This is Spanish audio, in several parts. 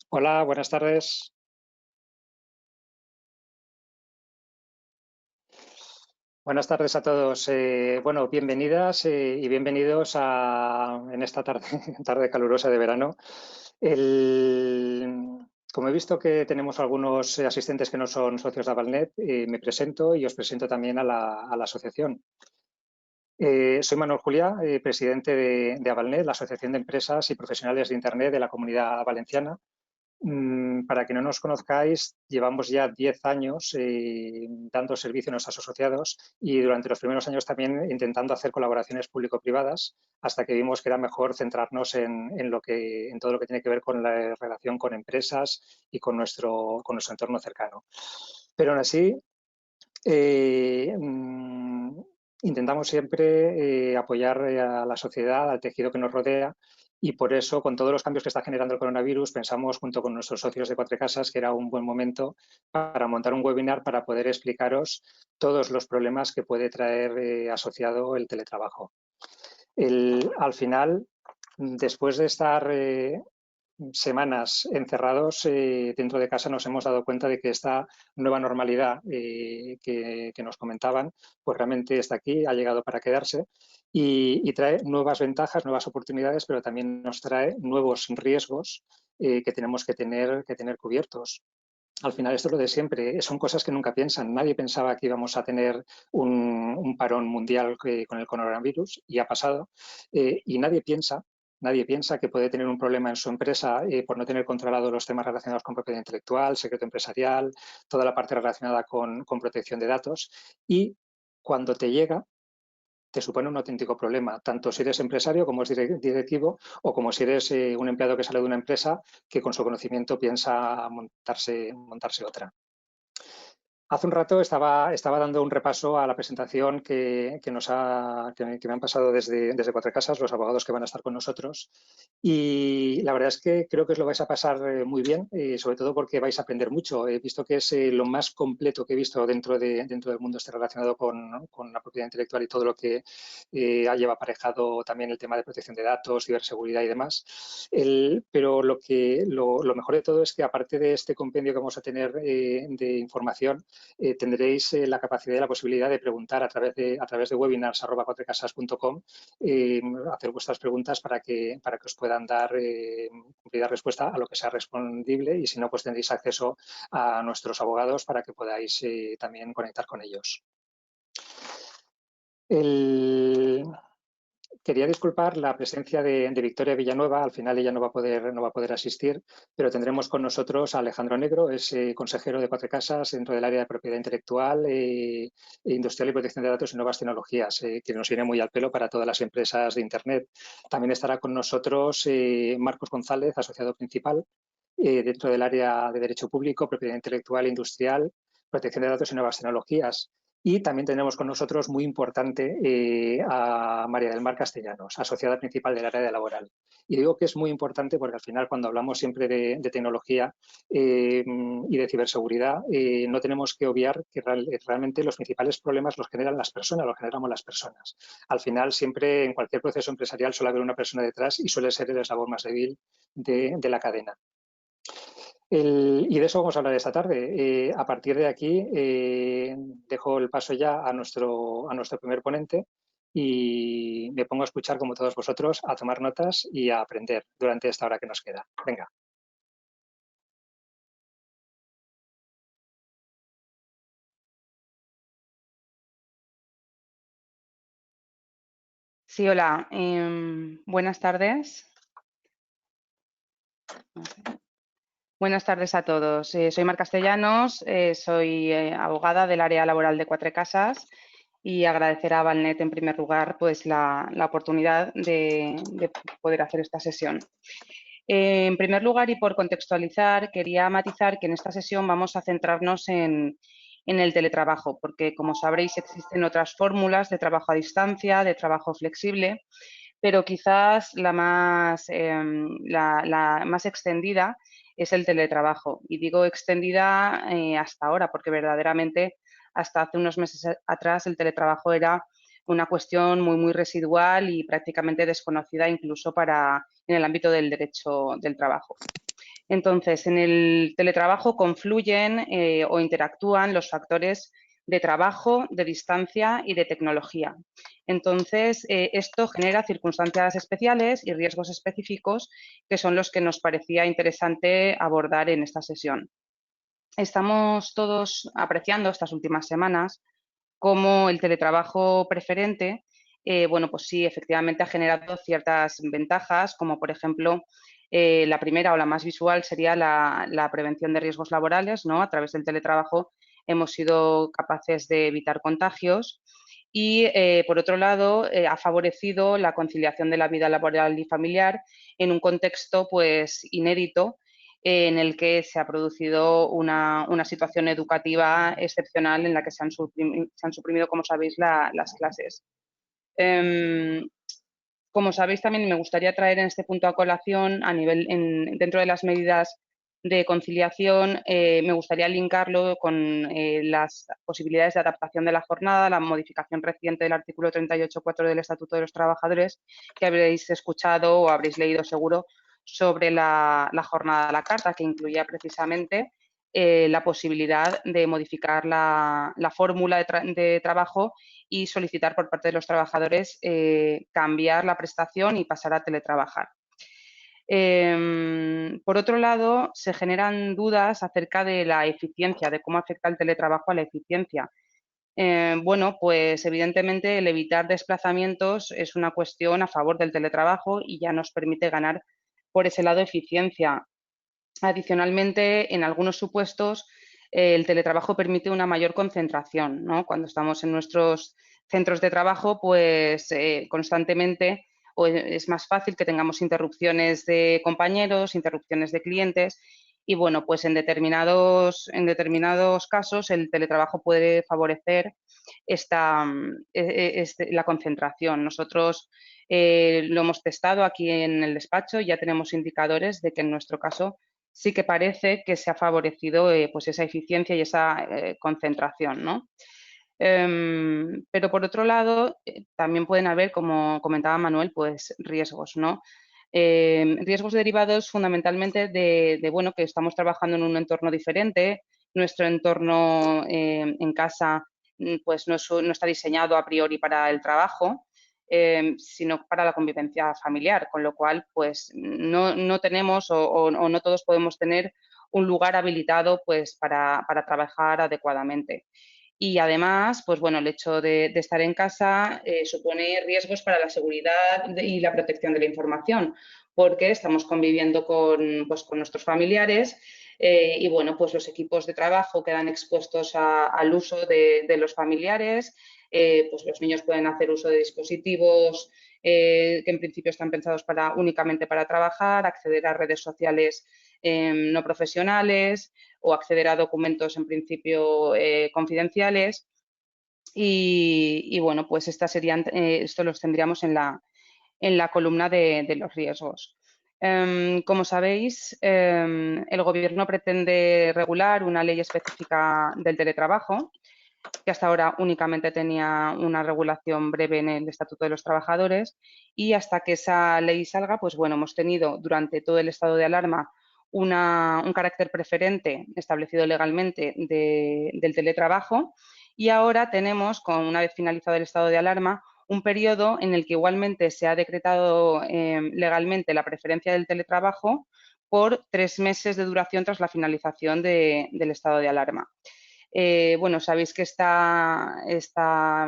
Hola, buenas tardes. Buenas tardes a todos. Bueno, bienvenidas y bienvenidos en esta tarde, tarde calurosa de verano. Como he visto que tenemos algunos asistentes que no son socios de Avalnet, me presento y os presento también a la asociación. Soy Manuel Juliá, presidente de Avalnet, la Asociación de Empresas y Profesionales de Internet de la Comunidad Valenciana. Para que no nos conozcáis, llevamos ya 10 años dando servicio a nuestros asociados y durante los primeros años también intentando hacer colaboraciones público-privadas hasta que vimos que era mejor centrarnos en todo lo que tiene que ver con la relación con empresas y con nuestro entorno cercano. Pero aún así, intentamos siempre apoyar a la sociedad, al tejido que nos rodea, y por eso, con todos los cambios que está generando el coronavirus, pensamos junto con nuestros socios de Cuatro Casas que era un buen momento para montar un webinar para poder explicaros todos los problemas que puede traer asociado el teletrabajo. Al final, después de estar semanas encerrados dentro de casa, nos hemos dado cuenta de que esta nueva normalidad que nos comentaban, pues realmente está aquí, ha llegado para quedarse y trae nuevas ventajas, nuevas oportunidades, pero también nos trae nuevos riesgos que tenemos que tener cubiertos. Al final esto es lo de siempre, son cosas que nunca piensan. Nadie pensaba que íbamos a tener un parón mundial con el coronavirus y ha pasado. Y nadie piensa que puede tener un problema en su empresa por no tener controlado los temas relacionados con propiedad intelectual, secreto empresarial, toda la parte relacionada con protección de datos. Y cuando te llega, te supone un auténtico problema, tanto si eres empresario como es directivo o como si eres un empleado que sale de una empresa que con su conocimiento piensa montarse otra. Hace un rato estaba dando un repaso a la presentación que me han pasado desde Cuatro Casas los abogados que van a estar con nosotros y la verdad es que creo que os lo vais a pasar muy bien, sobre todo porque vais a aprender mucho. He visto que es lo más completo que he visto dentro del mundo relacionado con la propiedad intelectual y todo lo que lleva aparejado también el tema de protección de datos, ciberseguridad y demás. Pero lo mejor de todo es que aparte de este compendio que vamos a tener de información, tendréis la capacidad y la posibilidad de preguntar a través de webinars@cuatrecasas.com, hacer vuestras preguntas para que os puedan dar cumplida respuesta a lo que sea respondible y si no, pues tendréis acceso a nuestros abogados para que podáis también conectar con ellos. Quería disculpar la presencia de Victoria Villanueva, al final ella no va a poder asistir, pero tendremos con nosotros a Alejandro Negro, es consejero de Cuatro Casas dentro del área de propiedad intelectual, industrial y protección de datos y nuevas tecnologías, que nos viene muy al pelo para todas las empresas de Internet. También estará con nosotros Marcos González, asociado principal, dentro del área de Derecho Público, Propiedad Intelectual, Industrial, Protección de Datos y Nuevas Tecnologías. Y también tenemos con nosotros, muy importante, a María del Mar Castellanos, asociada principal del área de laboral. Y digo que es muy importante porque al final cuando hablamos siempre de tecnología y de ciberseguridad, no tenemos que obviar que realmente los principales problemas los generan las personas, los generamos las personas. Al final siempre en cualquier proceso empresarial suele haber una persona detrás y suele ser el eslabón más débil de la cadena. Y de eso vamos a hablar esta tarde. A partir de aquí, dejo el paso ya a nuestro primer ponente y me pongo a escuchar, como todos vosotros, a tomar notas y a aprender durante esta hora que nos queda. Venga. Sí, hola. Buenas tardes. Buenas tardes a todos. Soy Mar Castellanos, soy abogada del área laboral de Cuatro Casas y agradecer a Avalnet en primer lugar pues, la oportunidad de poder hacer esta sesión. En primer lugar y por contextualizar, quería matizar que en esta sesión vamos a centrarnos en el teletrabajo, porque como sabréis existen otras fórmulas de trabajo a distancia, de trabajo flexible, pero quizás la más extendida es el teletrabajo. Y digo extendida hasta ahora, porque verdaderamente hasta hace unos meses atrás el teletrabajo era una cuestión muy residual y prácticamente desconocida incluso en el ámbito del derecho del trabajo. Entonces, en el teletrabajo confluyen o interactúan los factores de trabajo, de distancia y de tecnología. Entonces, esto genera circunstancias especiales y riesgos específicos que son los que nos parecía interesante abordar en esta sesión. Estamos todos apreciando estas últimas semanas cómo el teletrabajo preferente, bueno, pues sí, efectivamente ha generado ciertas ventajas, como por ejemplo, la primera o la más visual sería la prevención de riesgos laborales, ¿no? A través del teletrabajo hemos sido capaces de evitar contagios y, por otro lado, ha favorecido la conciliación de la vida laboral y familiar en un contexto, pues, inédito en el que se ha producido una situación educativa excepcional en la que se han suprimido, como sabéis, las clases. Como sabéis, también me gustaría traer en este punto a colación, dentro de las medidas de conciliación, me gustaría linkarlo con las posibilidades de adaptación de la jornada, la modificación reciente del artículo 38.4 del Estatuto de los Trabajadores, que habréis escuchado o habréis leído seguro sobre la jornada a la carta, que incluía precisamente la posibilidad de modificar la fórmula de trabajo y solicitar por parte de los trabajadores cambiar la prestación y pasar a teletrabajar. Por otro lado, se generan dudas acerca de la eficiencia, de cómo afecta el teletrabajo a la eficiencia. Bueno, pues evidentemente el evitar desplazamientos es una cuestión a favor del teletrabajo y ya nos permite ganar por ese lado eficiencia. Adicionalmente, en algunos supuestos, el teletrabajo permite una mayor concentración, ¿no? Cuando estamos en nuestros centros de trabajo, pues constantemente es más fácil que tengamos interrupciones de compañeros, interrupciones de clientes y, bueno, pues en determinados casos el teletrabajo puede favorecer la concentración. Nosotros lo hemos testado aquí en el despacho y ya tenemos indicadores de que en nuestro caso sí que parece que se ha favorecido pues esa eficiencia y esa concentración, ¿no? Pero por otro lado, también pueden haber, como comentaba Manuel, pues riesgos, ¿no? Riesgos derivados fundamentalmente bueno, que estamos trabajando en un entorno diferente, nuestro entorno en casa pues no está diseñado a priori para el trabajo, sino para la convivencia familiar, con lo cual pues no tenemos o no todos podemos tener un lugar habilitado pues para trabajar adecuadamente. Y además, pues bueno, el hecho de estar en casa supone riesgos para la seguridad y la protección de la información, porque estamos conviviendo pues, con nuestros familiares y bueno, pues los equipos de trabajo quedan expuestos al uso de los familiares, pues los niños pueden hacer uso de dispositivos que en principio están pensados únicamente para trabajar, acceder a redes sociales no profesionales o acceder a documentos en principio confidenciales. Y bueno, pues esto los tendríamos en la columna de los riesgos. Como sabéis, el Gobierno pretende regular una ley específica del teletrabajo, que hasta ahora únicamente tenía una regulación breve en el Estatuto de los Trabajadores y hasta que esa ley salga, pues bueno, hemos tenido durante todo el estado de alarma un carácter preferente establecido legalmente del teletrabajo y ahora tenemos, una vez finalizado el estado de alarma, un periodo en el que igualmente se ha decretado legalmente la preferencia del teletrabajo por 3 meses de duración tras la finalización del estado de alarma. Bueno, sabéis que esta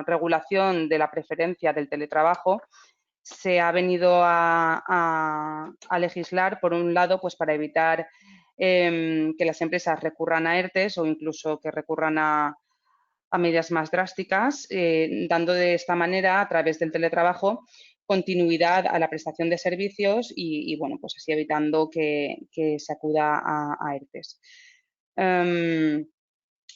regulación de la preferencia del teletrabajo se ha venido a legislar, por un lado, pues para evitar que las empresas recurran a ERTEs o incluso que recurran a medidas más drásticas, dando de esta manera, a través del teletrabajo, continuidad a la prestación de servicios y bueno, pues así evitando que se acuda a ERTEs.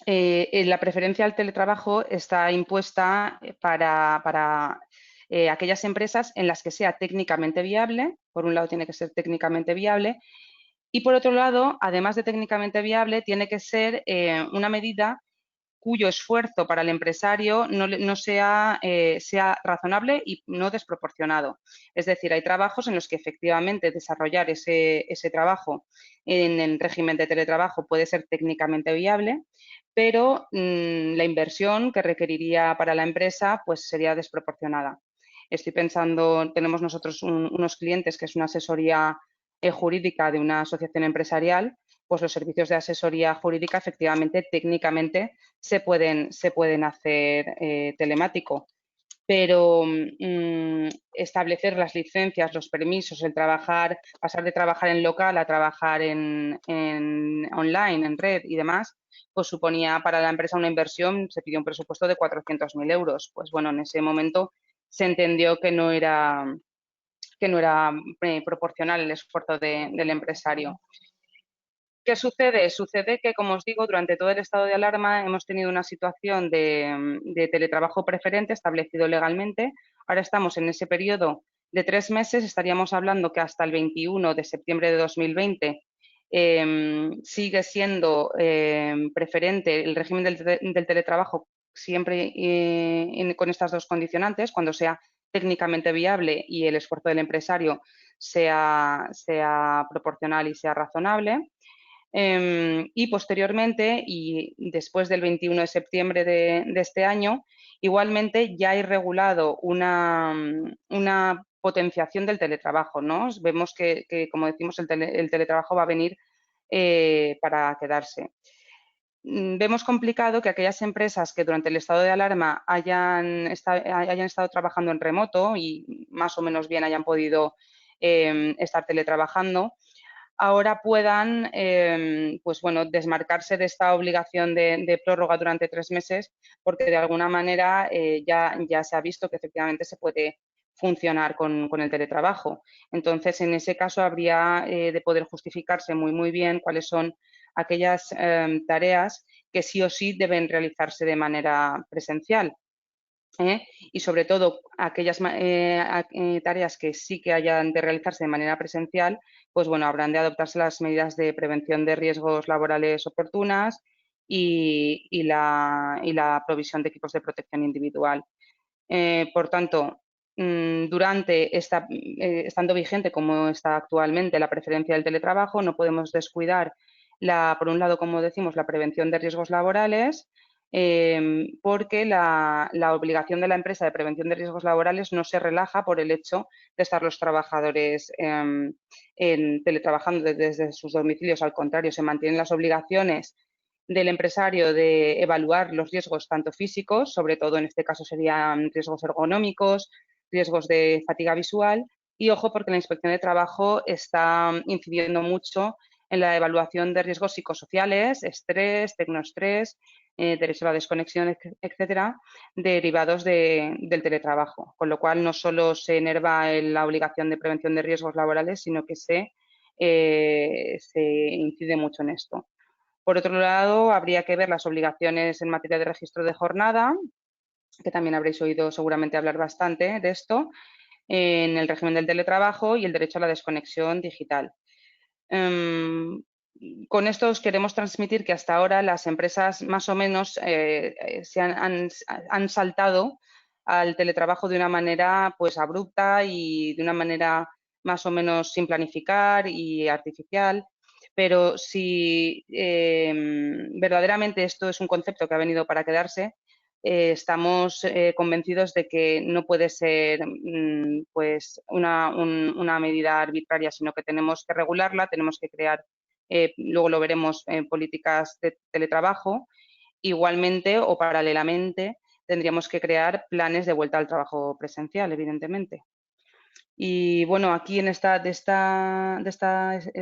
La preferencia al teletrabajo está impuesta para aquellas empresas en las que sea técnicamente viable. Por un lado, tiene que ser técnicamente viable y, por otro lado, además de técnicamente viable, tiene que ser una medida cuyo esfuerzo para el empresario no sea razonable y no desproporcionado. Es decir, hay trabajos en los que efectivamente desarrollar ese trabajo en el régimen de teletrabajo puede ser técnicamente viable, pero la inversión que requeriría para la empresa pues sería desproporcionada. Estoy pensando, tenemos nosotros unos clientes que es una asesoría jurídica de una asociación empresarial, pues los servicios de asesoría jurídica efectivamente, técnicamente, se pueden hacer telemático, pero establecer las licencias, los permisos, el trabajar, pasar de trabajar en local a trabajar en online, en red y demás, pues suponía para la empresa una inversión, se pidió un presupuesto de 400.000 euros. Pues bueno, en ese momento se entendió que no era proporcional el esfuerzo del empresario. ¿Qué sucede? Sucede que, como os digo, durante todo el estado de alarma hemos tenido una situación de teletrabajo preferente establecido legalmente. Ahora estamos en ese periodo de 3 meses. Estaríamos hablando que hasta el 21 de septiembre de 2020 sigue siendo preferente el régimen del teletrabajo siempre con estas dos condicionantes, cuando sea técnicamente viable y el esfuerzo del empresario sea proporcional y sea razonable. Y posteriormente, y después del 21 de septiembre de este año, igualmente ya hay regulado una potenciación del teletrabajo, ¿no? Vemos que como decimos, el teletrabajo va a venir para quedarse. Vemos complicado que aquellas empresas que durante el estado de alarma hayan estado trabajando en remoto y más o menos bien hayan podido estar teletrabajando, ahora puedan pues bueno, desmarcarse de esta obligación de prórroga durante 3 meses, porque de alguna manera ya se ha visto que efectivamente se puede funcionar con el teletrabajo. Entonces, en ese caso habría de poder justificarse muy bien cuáles son aquellas tareas que sí o sí deben realizarse de manera presencial. Y sobre todo aquellas tareas que sí que hayan de realizarse de manera presencial, pues bueno, habrán de adoptarse las medidas de prevención de riesgos laborales oportunas y la provisión de equipos de protección individual. Por tanto, estando vigente como está actualmente la preferencia del teletrabajo, no podemos descuidar, por un lado, como decimos, la prevención de riesgos laborales, porque la obligación de la empresa de prevención de riesgos laborales no se relaja por el hecho de estar los trabajadores teletrabajando desde sus domicilios. Al contrario, se mantienen las obligaciones del empresario de evaluar los riesgos tanto físicos, sobre todo en este caso serían riesgos ergonómicos, riesgos de fatiga visual, y ojo porque la Inspección de Trabajo está incidiendo mucho en la evaluación de riesgos psicosociales, estrés, tecnoestrés, derecho a la desconexión, etcétera, derivados del teletrabajo. Con lo cual, no solo se enerva la obligación de prevención de riesgos laborales, sino que se incide mucho en esto. Por otro lado, habría que ver las obligaciones en materia de registro de jornada, que también habréis oído seguramente hablar bastante de esto, en el régimen del teletrabajo y el derecho a la desconexión digital. Con esto os queremos transmitir que hasta ahora las empresas más o menos han saltado al teletrabajo de una manera pues abrupta y de una manera más o menos sin planificar y artificial. Pero si verdaderamente esto es un concepto que ha venido para quedarse, estamos convencidos de que no puede ser pues una medida arbitraria, sino que tenemos que regularla, tenemos que crear, luego lo veremos, políticas de teletrabajo. Igualmente o paralelamente tendríamos que crear planes de vuelta al trabajo presencial, evidentemente. Y bueno, aquí de esta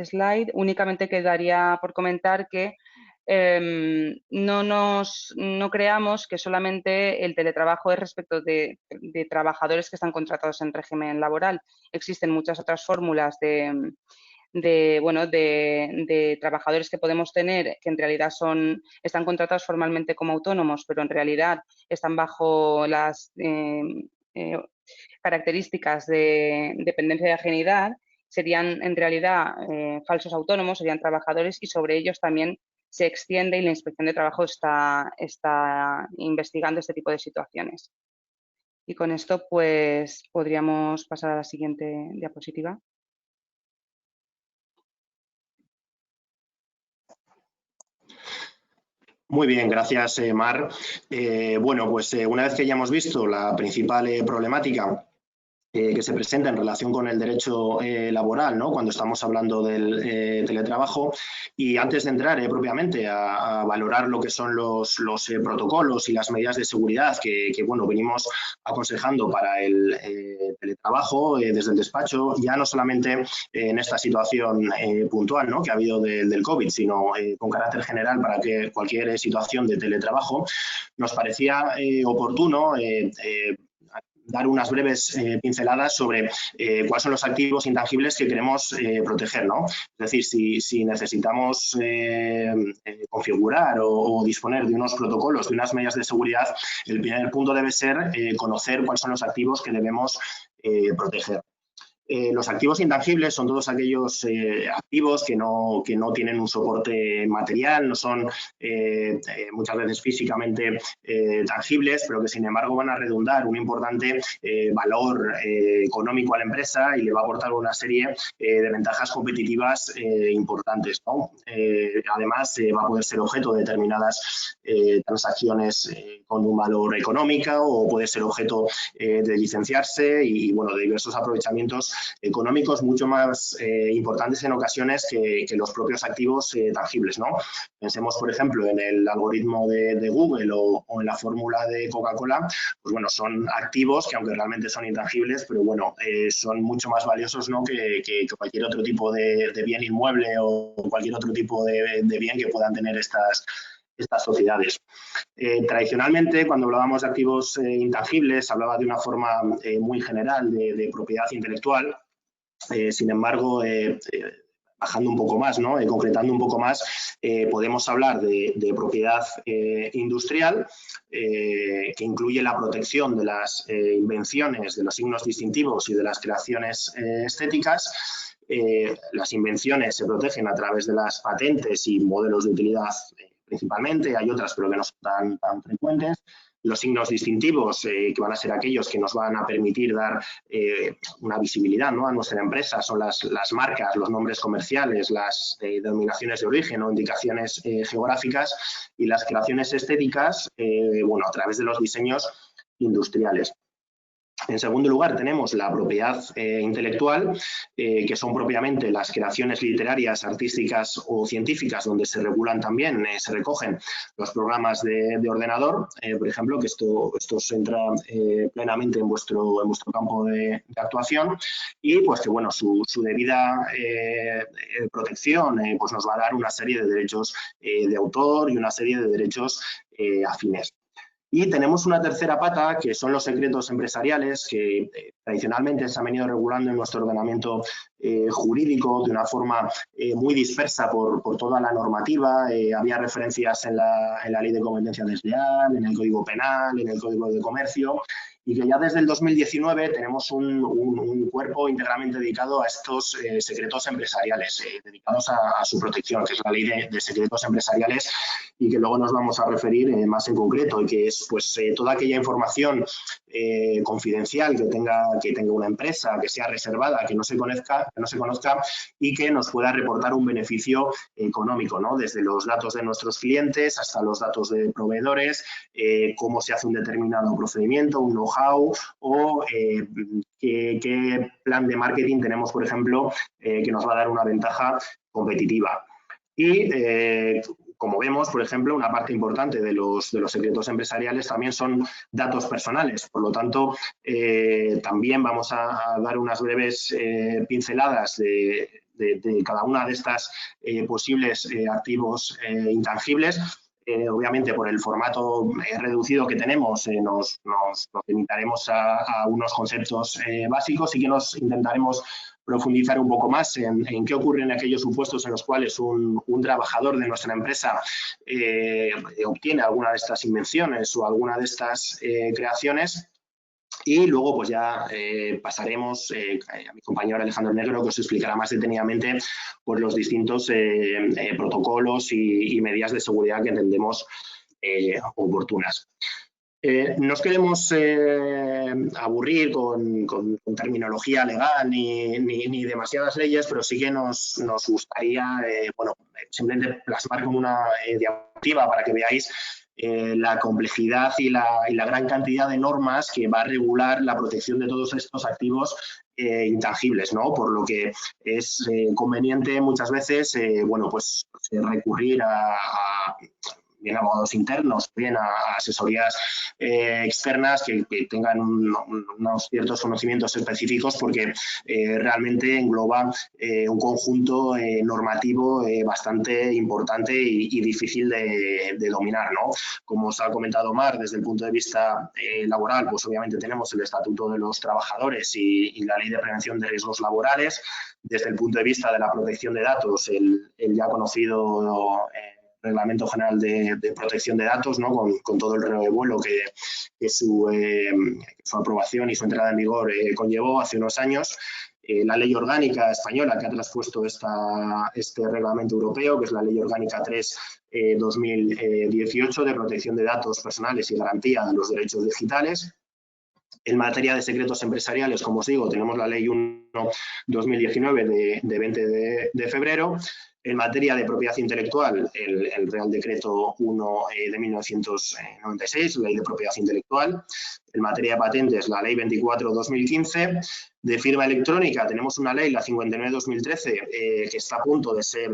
slide únicamente quedaría por comentar que no creamos que solamente el teletrabajo es respecto de trabajadores que están contratados en régimen laboral. Existen muchas otras fórmulas de trabajadores que podemos tener que en realidad están contratados formalmente como autónomos, pero en realidad están bajo las características de dependencia de ajenidad, serían en realidad falsos autónomos, serían trabajadores y sobre ellos también se extiende y la Inspección de Trabajo está investigando este tipo de situaciones. Y con esto, pues, podríamos pasar a la siguiente diapositiva. Muy bien, gracias, Mar. Bueno, pues una vez que ya hemos visto la principal problemática que se presenta en relación con el derecho laboral, ¿no?, cuando estamos hablando del teletrabajo, y antes de entrar propiamente a valorar lo que son los protocolos y las medidas de seguridad que bueno, venimos aconsejando para el teletrabajo desde el despacho, ya no solamente en esta situación puntual, ¿no?, que ha habido del COVID, sino con carácter general para que cualquier situación de teletrabajo, nos parecía oportuno dar unas breves pinceladas sobre cuáles son los activos intangibles que queremos proteger, ¿no? Es decir, si necesitamos configurar o disponer de unos protocolos, de unas medidas de seguridad, el primer punto debe ser conocer cuáles son los activos que debemos proteger. Los activos intangibles son todos aquellos activos que no tienen un soporte material, no son muchas veces físicamente tangibles, pero que sin embargo van a redundar un importante valor económico a la empresa y le va a aportar una serie de ventajas competitivas importantes, ¿no? Además, va a poder ser objeto de determinadas transacciones con un valor económico, o puede ser objeto de licenciarse y bueno, de diversos aprovechamientos económicos mucho más importantes en ocasiones que los propios activos tangibles, ¿no? Pensemos, por ejemplo, en el algoritmo de Google o en la fórmula de Coca-Cola, pues bueno, son activos que aunque realmente son intangibles, pero bueno, son mucho más valiosos, ¿no?, que cualquier otro tipo de bien inmueble o cualquier otro tipo de bien que puedan tener estas sociedades. Tradicionalmente, cuando hablábamos de activos intangibles, se hablaba de una forma muy general de propiedad intelectual. Sin embargo, bajando un poco más, ¿no?, concretando un poco más, podemos hablar de propiedad industrial, que incluye la protección de las invenciones, de los signos distintivos y de las creaciones estéticas. Las invenciones se protegen a través de las patentes y modelos de utilidad principalmente, hay otras pero que no son tan frecuentes. Los signos distintivos, que van a ser aquellos que nos van a permitir dar una visibilidad, ¿no?, a nuestra empresa, son las marcas, los nombres comerciales, las denominaciones de origen o indicaciones geográficas, y las creaciones estéticas, bueno, a través de los diseños industriales. En segundo lugar, tenemos la propiedad intelectual, que son propiamente las creaciones literarias, artísticas o científicas, donde se regulan también, se recogen los programas de ordenador, por ejemplo, que esto se entra plenamente en vuestro campo de actuación, y pues que bueno, su debida protección pues nos va a dar una serie de derechos de autor y una serie de derechos afines. Y tenemos una tercera pata, que son los secretos empresariales, que tradicionalmente se han venido regulando en nuestro ordenamiento jurídico de una forma muy dispersa por toda la normativa. Había referencias en la Ley de Competencia Desleal, en el Código Penal, en el Código de Comercio, y que ya desde el 2019 tenemos un cuerpo íntegramente dedicado a estos secretos empresariales, dedicados a su protección, que es la Ley de Secretos Empresariales, y que luego nos vamos a referir más en concreto, y que es pues toda aquella información confidencial que tenga una empresa, que sea reservada, que no se conozca y que nos pueda reportar un beneficio económico, ¿no?, desde los datos de nuestros clientes hasta los datos de proveedores, cómo se hace un determinado procedimiento, un know-how, o qué plan de marketing tenemos, por ejemplo, que nos va a dar una ventaja competitiva. Y como vemos, por ejemplo, una parte importante de los secretos empresariales también son datos personales. Por lo tanto, también vamos a dar unas breves pinceladas de cada una de estas posibles activos intangibles. Obviamente, por el formato reducido que tenemos, nos limitaremos a unos conceptos básicos, y que nos intentaremos profundizar un poco más en qué ocurre en aquellos supuestos en los cuales un trabajador de nuestra empresa obtiene alguna de estas invenciones o alguna de estas creaciones, Y luego pues ya pasaremos a mi compañero Alejandro Negro, que os explicará más detenidamente pues, los distintos protocolos y medidas de seguridad que entendemos oportunas. No os queremos aburrir con terminología legal ni demasiadas leyes, pero sí que nos gustaría bueno, simplemente plasmar con una diapositiva para que veáis la complejidad y la gran cantidad de normas que va a regular la protección de todos estos activos intangibles, ¿no? Por lo que es conveniente muchas veces bueno, pues, recurrir a bien abogados internos, bien a asesorías externas que tengan unos ciertos conocimientos específicos, porque realmente engloba un conjunto normativo bastante importante y difícil de dominar, ¿no? Como os ha comentado Mar, desde el punto de vista laboral, pues obviamente tenemos el Estatuto de los Trabajadores y la Ley de Prevención de Riesgos Laborales. Desde el punto de vista de la protección de datos, el ya conocido Reglamento General de Protección de Datos, ¿no? con todo el revuelo que su aprobación y su entrada en vigor conllevó hace unos años. La ley orgánica española que ha traspuesto este reglamento europeo, que es la Ley Orgánica 3/2018 de protección de datos personales y garantía de los derechos digitales. En materia de secretos empresariales, como os digo, tenemos la Ley 1/2019 de 20 de febrero. En materia de propiedad intelectual, el Real Decreto 1 de 1996, Ley de Propiedad Intelectual. En materia de patentes, la Ley 24/2015. De firma electrónica tenemos una ley, la 59/2013, que está a punto de ser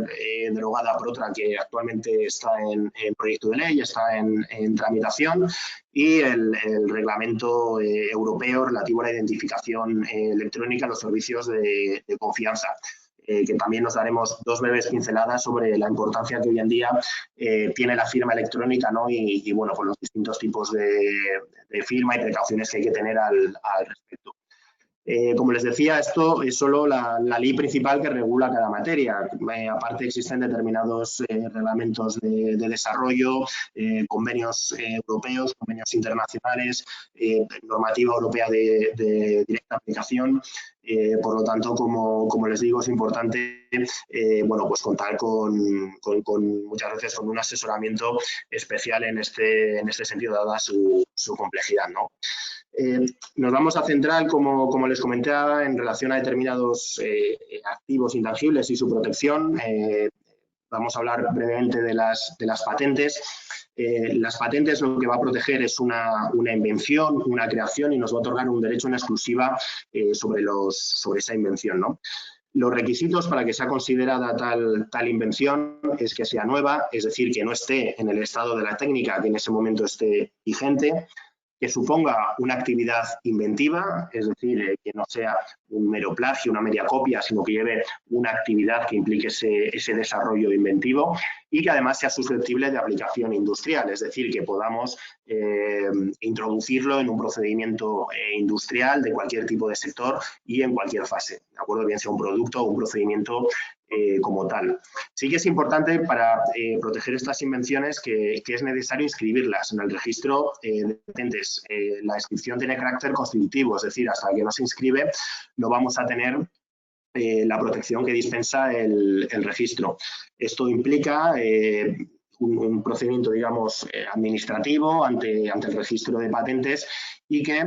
derogada por otra que actualmente está en proyecto de ley, está en tramitación, y el reglamento europeo relativo a la identificación electrónica en los servicios de confianza. Que también nos daremos dos breves pinceladas sobre la importancia que hoy en día tiene la firma electrónica, ¿no? Y bueno, con los distintos tipos de firma y precauciones que hay que tener al respecto. Como les decía, esto es solo la ley principal que regula cada materia. Aparte existen determinados reglamentos de desarrollo, convenios europeos, convenios internacionales, normativa europea de directa aplicación. Por lo tanto, como les digo, es importante bueno, pues contar muchas veces con un asesoramiento especial en este sentido, dada su complejidad, ¿no? Nos vamos a centrar, como les comentaba, en relación a determinados activos intangibles y su protección. Vamos a hablar brevemente de las patentes. Las patentes lo que va a proteger es una invención, una creación, y nos va a otorgar un derecho en exclusiva sobre esa invención, ¿no? Los requisitos para que sea considerada tal invención es que sea nueva, es decir, que no esté en el estado de la técnica que en ese momento esté vigente, que suponga una actividad inventiva, es decir, que no sea un mero plagio, una media copia, sino que lleve una actividad que implique ese desarrollo inventivo, y que además sea susceptible de aplicación industrial, es decir, que podamos introducirlo en un procedimiento industrial de cualquier tipo de sector y en cualquier fase, ¿de acuerdo? Bien sea un producto o un procedimiento como tal. Sí que es importante para proteger estas invenciones que es necesario inscribirlas en el registro de patentes. La inscripción tiene carácter constitutivo, es decir, hasta que no se inscribe no vamos a tener la protección que dispensa el registro. Esto implica un procedimiento, digamos, administrativo ante el registro de patentes, y que,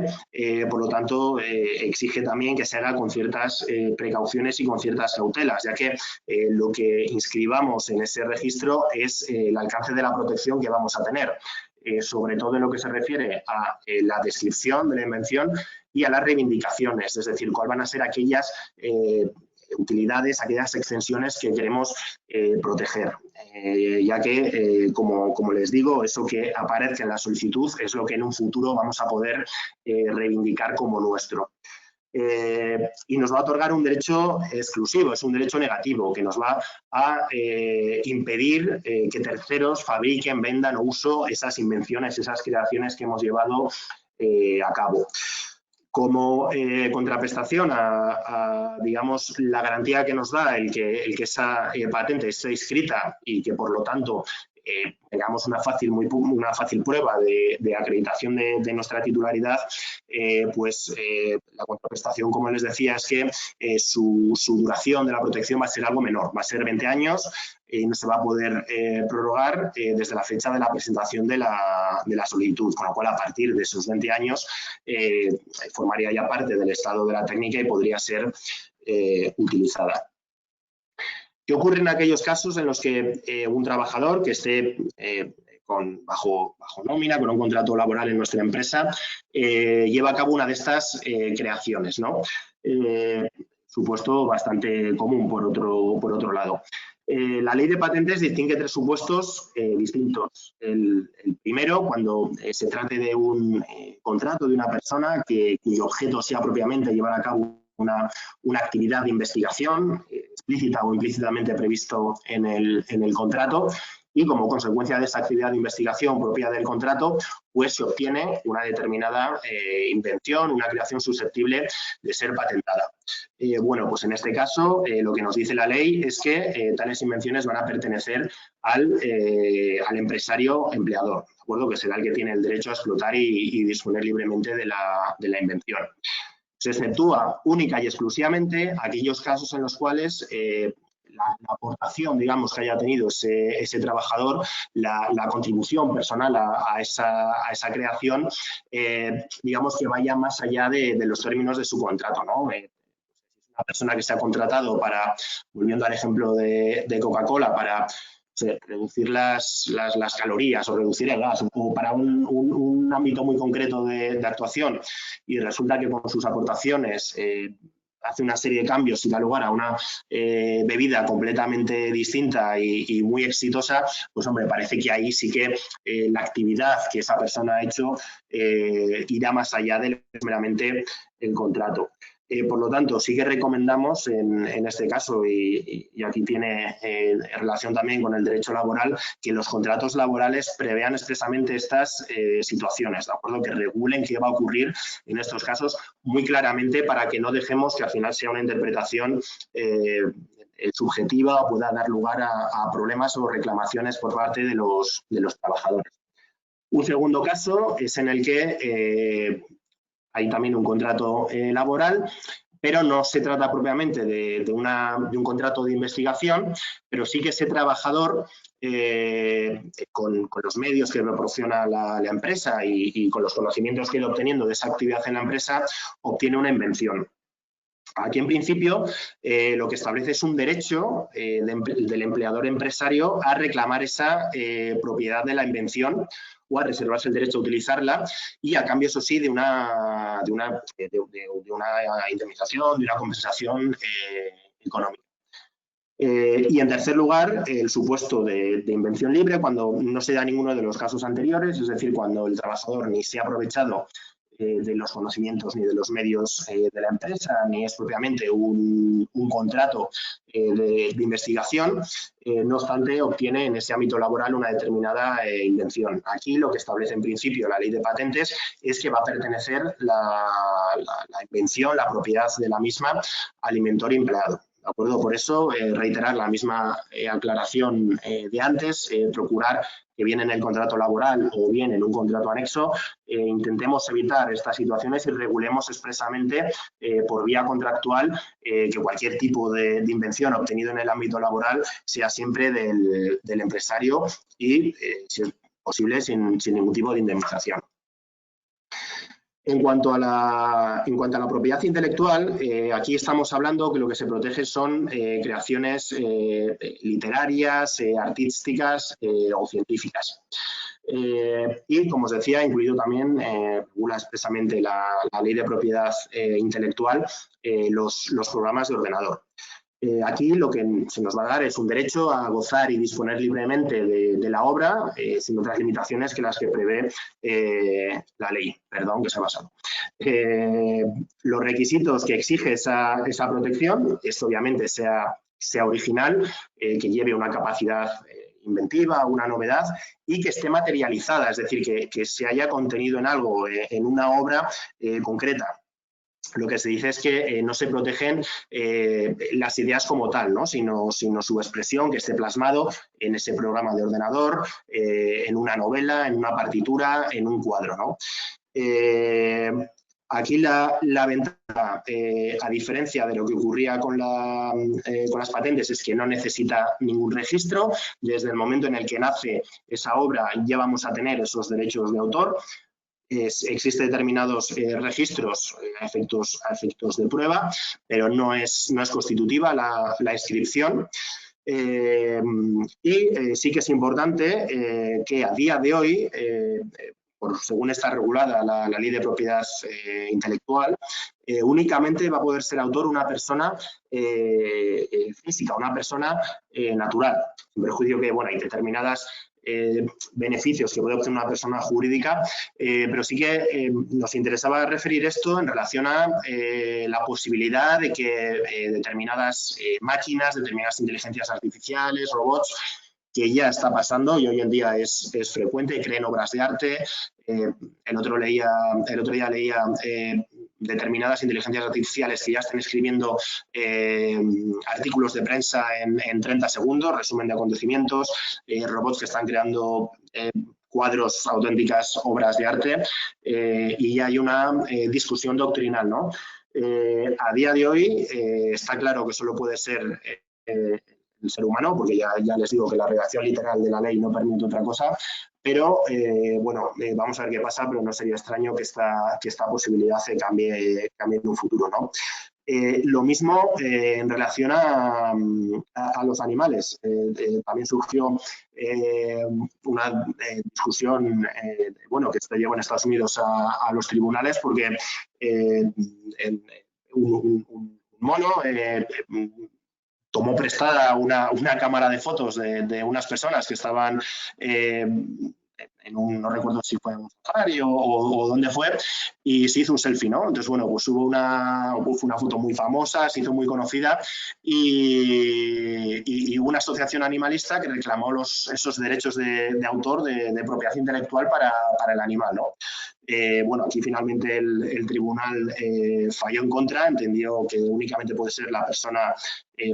por lo tanto, exige también que se haga con ciertas precauciones y con ciertas cautelas, ya que lo que inscribamos en ese registro es el alcance de la protección que vamos a tener, sobre todo en lo que se refiere a la descripción de la invención y a las reivindicaciones, es decir, cuáles van a ser aquellas utilidades, aquellas extensiones que queremos proteger, ya que, como les digo, eso que aparezca en la solicitud es lo que en un futuro vamos a poder reivindicar como nuestro. Y nos va a otorgar un derecho exclusivo, es un derecho negativo que nos va a impedir que terceros fabriquen, vendan o uso esas invenciones, esas creaciones que hemos llevado a cabo. Como contraprestación a, digamos, la garantía que nos da el que esa patente esté inscrita y que, por lo tanto, tengamos una fácil prueba de acreditación de nuestra titularidad, pues la contraprestación, como les decía, es que su duración de la protección va a ser algo menor, va a ser 20 años y no se va a poder prorrogar desde la fecha de la presentación de la solicitud, con lo cual a partir de esos 20 años formaría ya parte del estado de la técnica y podría ser utilizada. ¿Qué ocurre en aquellos casos en los que un trabajador que esté bajo nómina, con un contrato laboral en nuestra empresa, lleva a cabo una de estas creaciones, ¿no? Supuesto bastante común, por otro lado. La ley de patentes distingue 3 supuestos distintos. El primero, cuando se trate de un contrato de una persona cuyo objeto sea propiamente llevar a cabo una actividad de investigación explícita o implícitamente previsto en el contrato, y como consecuencia de esa actividad de investigación propia del contrato, pues se obtiene una determinada invención, una creación susceptible de ser patentada. Bueno, pues en este caso lo que nos dice la ley es que tales invenciones van a pertenecer al empresario empleador, ¿de acuerdo? Que será el que tiene el derecho a explotar y disponer libremente de la invención. Se exceptúa única y exclusivamente aquellos casos en los cuales la aportación, digamos, que haya tenido ese trabajador, la contribución personal a esa creación, digamos que vaya más allá de los términos de su contrato, ¿no? Una persona que se ha contratado para, volviendo al ejemplo de Coca-Cola, para reducir las calorías o reducir el gas, o para un ámbito muy concreto de actuación, y resulta que con sus aportaciones hace una serie de cambios y da lugar a una bebida completamente distinta y muy exitosa, pues hombre, parece que ahí sí que la actividad que esa persona ha hecho irá más allá de meramente el contrato. Por lo tanto, sí que recomendamos en este caso, y aquí tiene relación también con el derecho laboral, que los contratos laborales prevean expresamente estas situaciones, ¿de acuerdo? Que regulen qué va a ocurrir en estos casos muy claramente, para que no dejemos que al final sea una interpretación subjetiva o pueda dar lugar a problemas o reclamaciones por parte de los trabajadores. Un segundo caso es en el que hay también un contrato laboral, pero no se trata propiamente de un contrato de investigación, pero sí que ese trabajador, con los medios que proporciona la empresa y con los conocimientos que ha ido obteniendo de esa actividad en la empresa, obtiene una invención. Aquí, en principio, lo que establece es un derecho del empleador empresario a reclamar esa propiedad de la invención o a reservarse el derecho a utilizarla, y a cambio, eso sí, de una indemnización, de una compensación económica. Y en tercer lugar, el supuesto de invención libre, cuando no se da ninguno de los casos anteriores, es decir, cuando el trabajador ni se ha aprovechado de los conocimientos ni de los medios de la empresa, ni es propiamente un contrato de investigación, no obstante obtiene en ese ámbito laboral una determinada invención. Aquí lo que establece en principio la ley de patentes es que va a pertenecer la invención, la propiedad de la misma, al inventor empleado. ¿De acuerdo? Por eso, reiterar la misma aclaración de antes, procurar que bien en el contrato laboral o bien en un contrato anexo, intentemos evitar estas situaciones y regulemos expresamente por vía contractual que cualquier tipo de invención obtenido en el ámbito laboral sea siempre del empresario y, si es posible, sin ningún tipo de indemnización. En cuanto a la propiedad intelectual, aquí estamos hablando que lo que se protege son creaciones literarias, artísticas o científicas. Y, como os decía, incluido también, regula expresamente la ley de propiedad intelectual, los programas de ordenador. Aquí lo que se nos va a dar es un derecho a gozar y disponer libremente de la obra, sin otras limitaciones que las que prevé la ley, que se ha basado. Los requisitos que exige esa protección es, obviamente, sea original, que lleve una capacidad inventiva, una novedad, y que esté materializada, es decir, que se haya contenido en algo, en una obra concreta. lo que se dice es que no se protegen las ideas como tal, ¿no? sino su expresión, que esté plasmado en ese programa de ordenador, en una novela, en una partitura, en un cuadro, ¿no? Aquí la ventaja, a diferencia de lo que ocurría con las patentes, es que no necesita ningún registro. Desde el momento en el que nace esa obra ya vamos a tener esos derechos de autor. Existen determinados registros a efectos de prueba, pero no es constitutiva la inscripción. Sí que es importante que a día de hoy, según está regulada la ley de propiedad intelectual, únicamente va a poder ser autor una persona física, una persona natural, sin perjuicio que, bueno, hay determinadas beneficios que puede obtener una persona jurídica, pero sí que nos interesaba referir esto en relación a la posibilidad de que determinadas máquinas, determinadas inteligencias artificiales, robots, que ya está pasando y hoy en día es frecuente, creen obras de arte. El otro día leía determinadas inteligencias artificiales que ya están escribiendo artículos de prensa en 30 segundos, resumen de acontecimientos, robots que están creando cuadros, auténticas obras de arte, y ya hay una discusión doctrinal, ¿no? A día de hoy está claro que solo puede ser el ser humano, porque ya les digo que la redacción literal de la ley no permite otra cosa, pero bueno, vamos a ver qué pasa, pero no sería extraño que esta posibilidad se cambie en un futuro, ¿no? Lo mismo en relación a los animales. También surgió una discusión, bueno, que se llevó en Estados Unidos a los tribunales, porque un mono tomó prestada una cámara de fotos de unas personas que estaban no recuerdo si fue en un safari o dónde fue, y se hizo un selfie, ¿no? Entonces, bueno, pues hubo una foto muy famosa, se hizo muy conocida, y hubo una asociación animalista que reclamó esos derechos de autor, de propiedad intelectual para el animal, ¿no? Bueno, aquí finalmente el tribunal falló en contra, entendió que únicamente puede ser la persona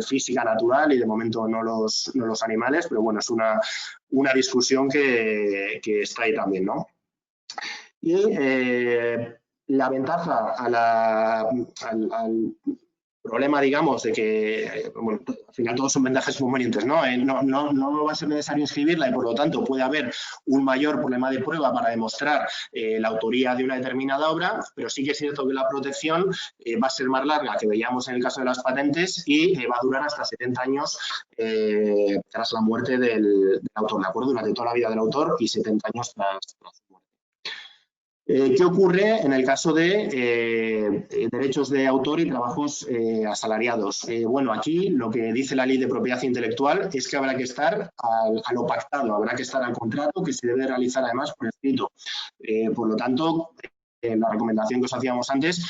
física natural y de momento no los animales, pero bueno, es una discusión que está ahí también, ¿no? Y la ventaja al problema, digamos, de que, bueno, al final todos son ventajas inconvenientes, ¿no? No va a ser necesario inscribirla y, por lo tanto, puede haber un mayor problema de prueba para demostrar la autoría de una determinada obra, pero sí que es cierto que la protección va a ser más larga que veíamos en el caso de las patentes y va a durar hasta 70 años tras la muerte del autor, ¿de acuerdo? Durante toda la vida del autor y 70 años tras su muerte. ¿Qué ocurre en el caso de derechos de autor y trabajos asalariados? Bueno, aquí lo que dice la ley de propiedad intelectual es que habrá que estar a lo pactado, habrá que estar al contrato, que se debe realizar además por escrito. Por lo tanto, la recomendación que os hacíamos antes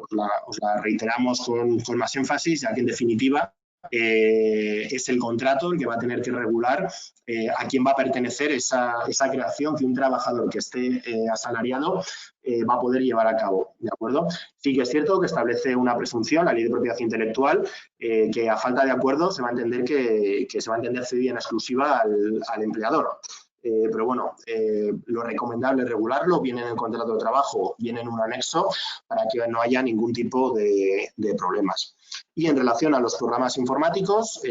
os la reiteramos con más énfasis, ya que en definitiva es el contrato el que va a tener que regular a quién va a pertenecer esa creación que un trabajador que esté asalariado va a poder llevar a cabo, ¿de acuerdo? Sí que es cierto que establece una presunción, la ley de propiedad intelectual, que a falta de acuerdo se va a entender que se va a entender cedida en exclusiva al empleador. Pero bueno, lo recomendable es regularlo, viene en el contrato de trabajo, viene en un anexo, para que no haya ningún tipo de problemas. Y en relación a los programas informáticos,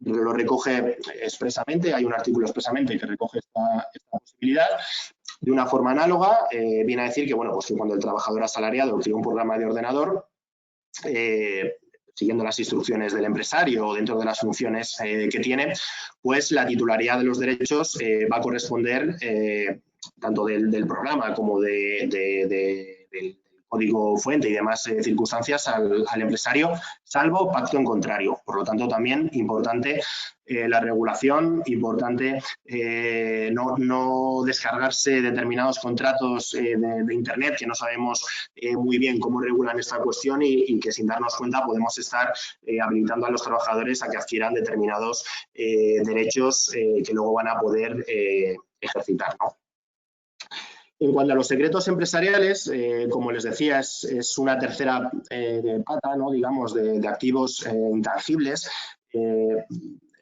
lo recoge expresamente, hay un artículo expresamente que recoge esta posibilidad. De una forma análoga, viene a decir que, bueno, pues que cuando el trabajador asalariado crea un programa de ordenador, siguiendo las instrucciones del empresario o dentro de las funciones que tiene, pues la titularidad de los derechos va a corresponder tanto del programa como del código fuente y demás circunstancias al empresario, salvo pacto en contrario. Por lo tanto, también importante la regulación, importante no descargarse determinados contratos de Internet que no sabemos muy bien cómo regulan esta cuestión y que sin darnos cuenta podemos estar habilitando a los trabajadores a que adquieran determinados derechos que luego van a poder ejercitar, ¿no? En cuanto a los secretos empresariales, como les decía, es una tercera pata, ¿no? Digamos, de activos intangibles.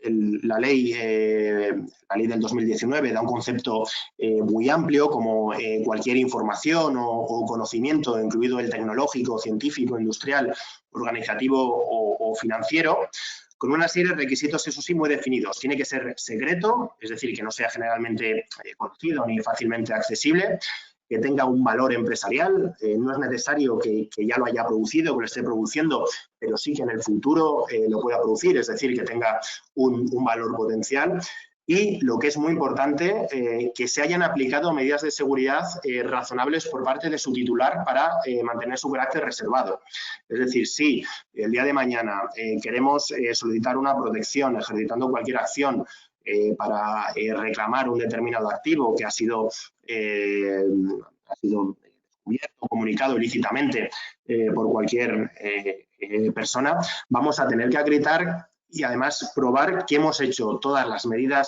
La ley del 2019 da un concepto muy amplio, como cualquier información o conocimiento, incluido el tecnológico, científico, industrial, organizativo o financiero, con una serie de requisitos, eso sí, muy definidos. Tiene que ser secreto, es decir, que no sea generalmente conocido ni fácilmente accesible, que tenga un valor empresarial. No es necesario que ya lo haya producido, que lo esté produciendo, pero sí que en el futuro lo pueda producir, es decir, que tenga un valor potencial. Y lo que es muy importante, que se hayan aplicado medidas de seguridad razonables por parte de su titular para mantener su carácter reservado. Es decir, si el día de mañana queremos solicitar una protección ejercitando cualquier acción para reclamar un determinado activo que ha sido descubierto, comunicado ilícitamente por cualquier persona, vamos a tener que acreditar y además probar que hemos hecho todas las medidas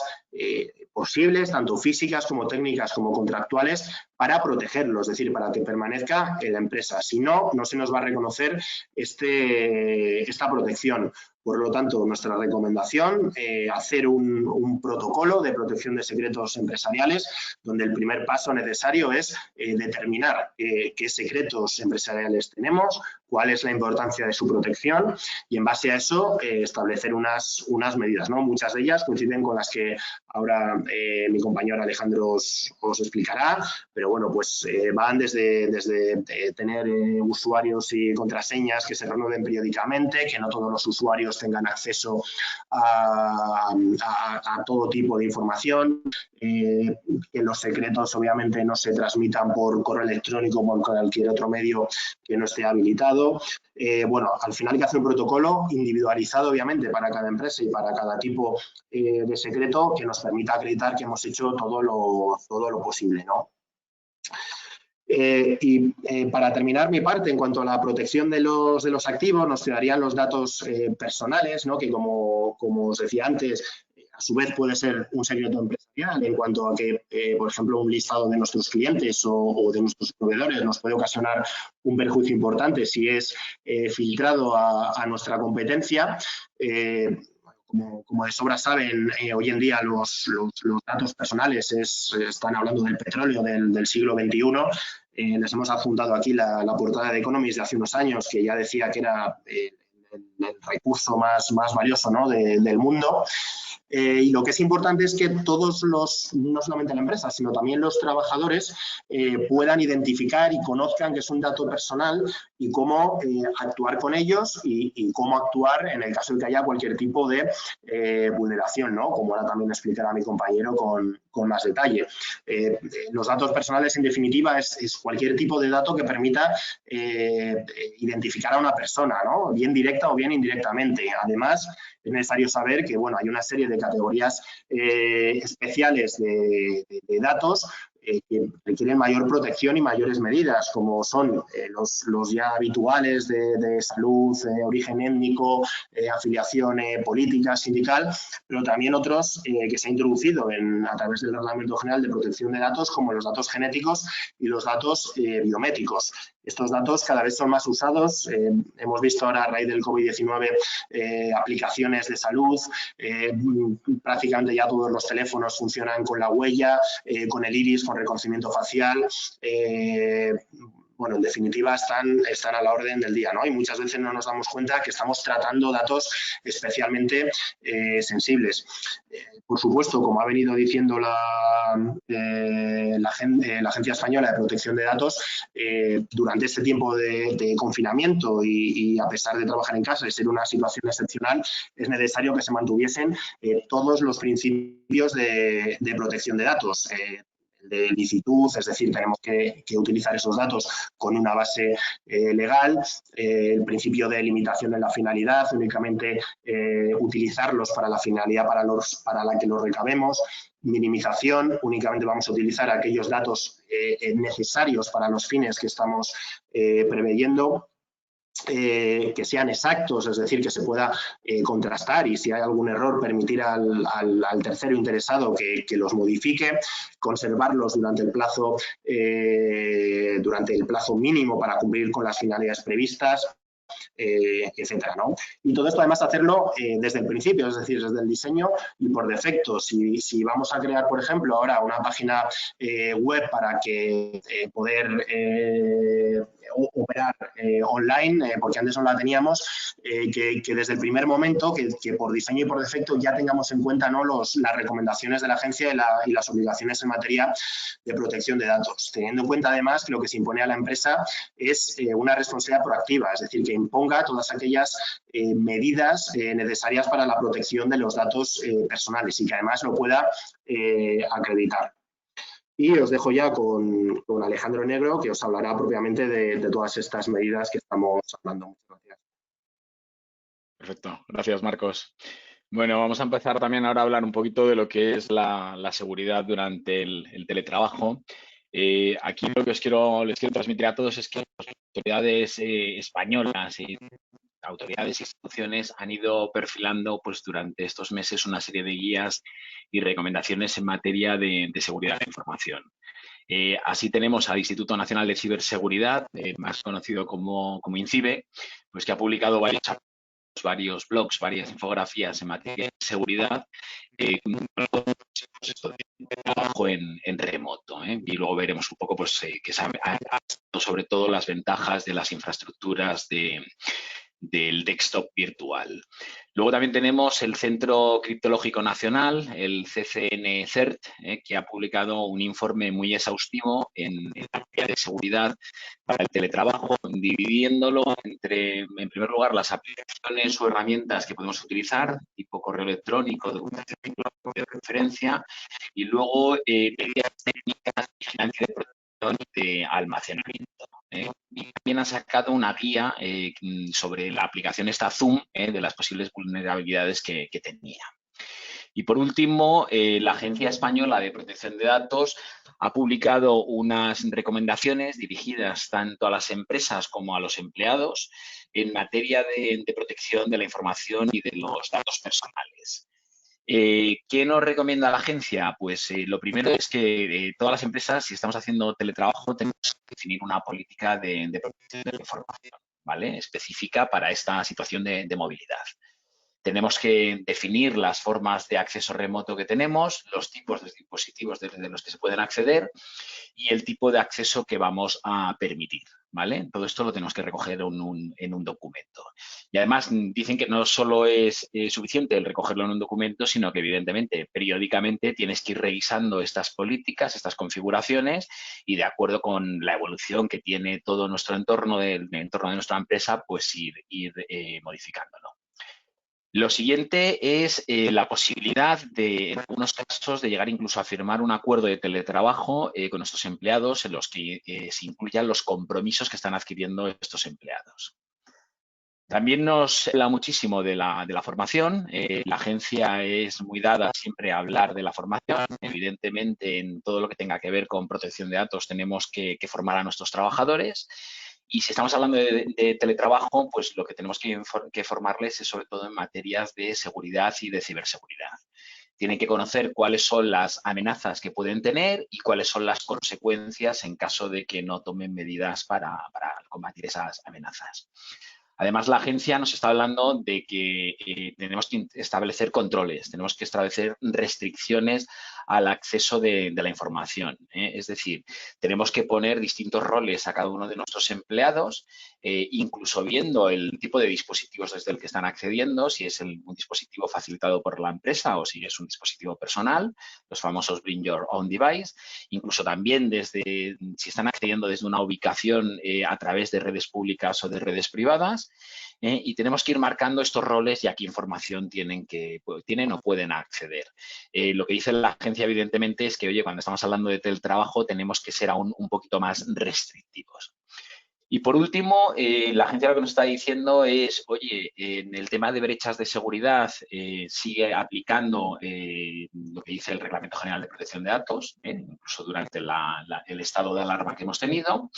posibles, tanto físicas como técnicas como contractuales, para protegerlo, es decir, para que permanezca en la empresa. Si no, no se nos va a reconocer esta protección. Por lo tanto, nuestra recomendación, hacer un protocolo de protección de secretos empresariales, donde el primer paso necesario es determinar qué secretos empresariales tenemos, cuál es la importancia de su protección y, en base a eso, establecer unas medidas, ¿no? Muchas de ellas coinciden con las que ahora mi compañero Alejandro os explicará, pero bueno, pues van desde tener usuarios y contraseñas que se renueven periódicamente, que no todos los usuarios tengan acceso a todo tipo de información, que los secretos obviamente no se transmitan por correo electrónico o por cualquier otro medio que no esté habilitado. Bueno, al final hay que hacer un protocolo individualizado obviamente para cada empresa y para cada tipo de secreto que nos permita acreditar que hemos hecho todo lo posible, ¿no? Para terminar mi parte, en cuanto a la protección de los activos, nos quedarían los datos personales, ¿no? Que como os decía antes, a su vez puede ser un secreto empresarial en cuanto a que, por ejemplo, un listado de nuestros clientes o de nuestros proveedores nos puede ocasionar un perjuicio importante si es filtrado a nuestra competencia. Como de sobra saben, hoy en día los datos personales están hablando del petróleo del siglo XXI. Les hemos adjuntado aquí la portada de Economist de hace unos años, que ya decía que era el recurso más valioso, ¿no? del mundo. Y lo que es importante es que todos no solamente la empresa, sino también los trabajadores puedan identificar y conozcan que es un dato personal y cómo actuar con ellos y cómo actuar en el caso de que haya cualquier tipo de vulneración, ¿no? Como ahora también explicará mi compañero con más detalle. Los datos personales, en definitiva, es cualquier tipo de dato que permita identificar a una persona, ¿no? Bien directa o bien indirectamente. Además, es necesario saber que, bueno, hay una serie de categorías especiales de datos que requieren mayor protección y mayores medidas, como son los ya habituales de salud, origen étnico, afiliación política, sindical, pero también otros que se han introducido a través del Reglamento General de Protección de Datos, como los datos genéticos y los datos biométricos. Estos datos cada vez son más usados. Hemos visto ahora, a raíz del COVID-19, aplicaciones de salud. Prácticamente ya todos los teléfonos funcionan con la huella, con el iris, con reconocimiento facial. Bueno, en definitiva, están a la orden del día, ¿no? Y muchas veces no nos damos cuenta que estamos tratando datos especialmente sensibles. Por supuesto, como ha venido diciendo la Agencia Española de Protección de Datos, durante este tiempo de confinamiento y a pesar de trabajar en casa y ser una situación excepcional, es necesario que se mantuviesen todos los principios de protección de datos. De licitud, es decir, tenemos que utilizar esos datos con una base legal, el principio de limitación de la finalidad, únicamente utilizarlos para la finalidad para la que los recabemos, minimización, únicamente vamos a utilizar aquellos datos necesarios para los fines que estamos preveyendo. que sean exactos, es decir, que se pueda contrastar y si hay algún error permitir al tercero interesado que los modifique, conservarlos durante el plazo mínimo para cumplir con las finalidades previstas, etcétera, ¿no? Y todo esto además hacerlo desde el principio, es decir, desde el diseño y por defecto. Si vamos a crear, por ejemplo, ahora una página web para que poder operar online, porque antes no la teníamos, que desde el primer momento, que por diseño y por defecto ya tengamos en cuenta, ¿no?, las recomendaciones de la agencia y las obligaciones en materia de protección de datos, teniendo en cuenta además que lo que se impone a la empresa es una responsabilidad proactiva, es decir, que imponga todas aquellas medidas necesarias para la protección de los datos personales y que además lo pueda acreditar. Y os dejo ya con Alejandro Negro, que os hablará propiamente de todas estas medidas que estamos hablando. Muchas gracias. Perfecto, gracias Marcos. Bueno, vamos a empezar también ahora a hablar un poquito de lo que es la seguridad durante el teletrabajo. Aquí lo que les quiero transmitir a todos es que las autoridades españolas y autoridades e instituciones han ido perfilando pues, durante estos meses una serie de guías y recomendaciones en materia de seguridad de la información. Así tenemos al Instituto Nacional de Ciberseguridad, más conocido como INCIBE, pues que ha publicado varios blogs, varias infografías en materia de seguridad, trabajo en remoto, y luego veremos un poco pues, que sobre todo las ventajas de las infraestructuras del desktop virtual. Luego también tenemos el Centro Criptológico Nacional, el CCN-CERT, que ha publicado un informe muy exhaustivo en materia de seguridad para el teletrabajo, dividiéndolo entre, en primer lugar, las aplicaciones o herramientas que podemos utilizar, tipo correo electrónico, de referencia, y luego medidas técnicas de vigilancia de protección de almacenamiento. Y también ha sacado una guía sobre la aplicación esta Zoom de las posibles vulnerabilidades que tenía. Y por último, la Agencia Española de Protección de Datos ha publicado unas recomendaciones dirigidas tanto a las empresas como a los empleados en materia de protección de la información y de los datos personales. ¿Qué nos recomienda la agencia? Pues lo primero es que todas las empresas, si estamos haciendo teletrabajo, tenemos que definir una política de protección de la información, ¿vale?, específica para esta situación de movilidad. Tenemos que definir las formas de acceso remoto que tenemos, los tipos de dispositivos desde los que se pueden acceder y el tipo de acceso que vamos a permitir, ¿vale? Todo esto lo tenemos que recoger en un documento. Y además dicen que no solo es suficiente el recogerlo en un documento, sino que evidentemente periódicamente tienes que ir revisando estas políticas, estas configuraciones y de acuerdo con la evolución que tiene todo nuestro entorno, el entorno de nuestra empresa, pues ir modificándolo. Lo siguiente es la posibilidad en algunos casos, de llegar incluso a firmar un acuerdo de teletrabajo con nuestros empleados en los que se incluyan los compromisos que están adquiriendo estos empleados. También nos habla muchísimo de la formación. La agencia es muy dada siempre a hablar de la formación. Evidentemente, en todo lo que tenga que ver con protección de datos tenemos que formar a nuestros trabajadores. Y si estamos hablando de teletrabajo, pues lo que tenemos que formarles es sobre todo en materias de seguridad y de ciberseguridad. Tienen que conocer cuáles son las amenazas que pueden tener y cuáles son las consecuencias en caso de que no tomen medidas para combatir esas amenazas. Además, la agencia nos está hablando de que tenemos que establecer controles, tenemos que establecer restricciones al acceso de la información. Es decir, tenemos que poner distintos roles a cada uno de nuestros empleados, incluso viendo el tipo de dispositivos desde el que están accediendo, si es un dispositivo facilitado por la empresa o si es un dispositivo personal, los famosos Bring Your Own Device, incluso también si están accediendo desde una ubicación a través de redes públicas o de redes privadas. Y tenemos que ir marcando estos roles y a qué información tienen o pueden acceder. Lo que dice la agencia, evidentemente, es que, oye, cuando estamos hablando de teletrabajo tenemos que ser aún un poquito más restrictivos. Y por último, la agencia lo que nos está diciendo es, oye, en el tema de brechas de seguridad sigue aplicando lo que dice el Reglamento General de Protección de Datos, incluso durante el estado de alarma que hemos tenido.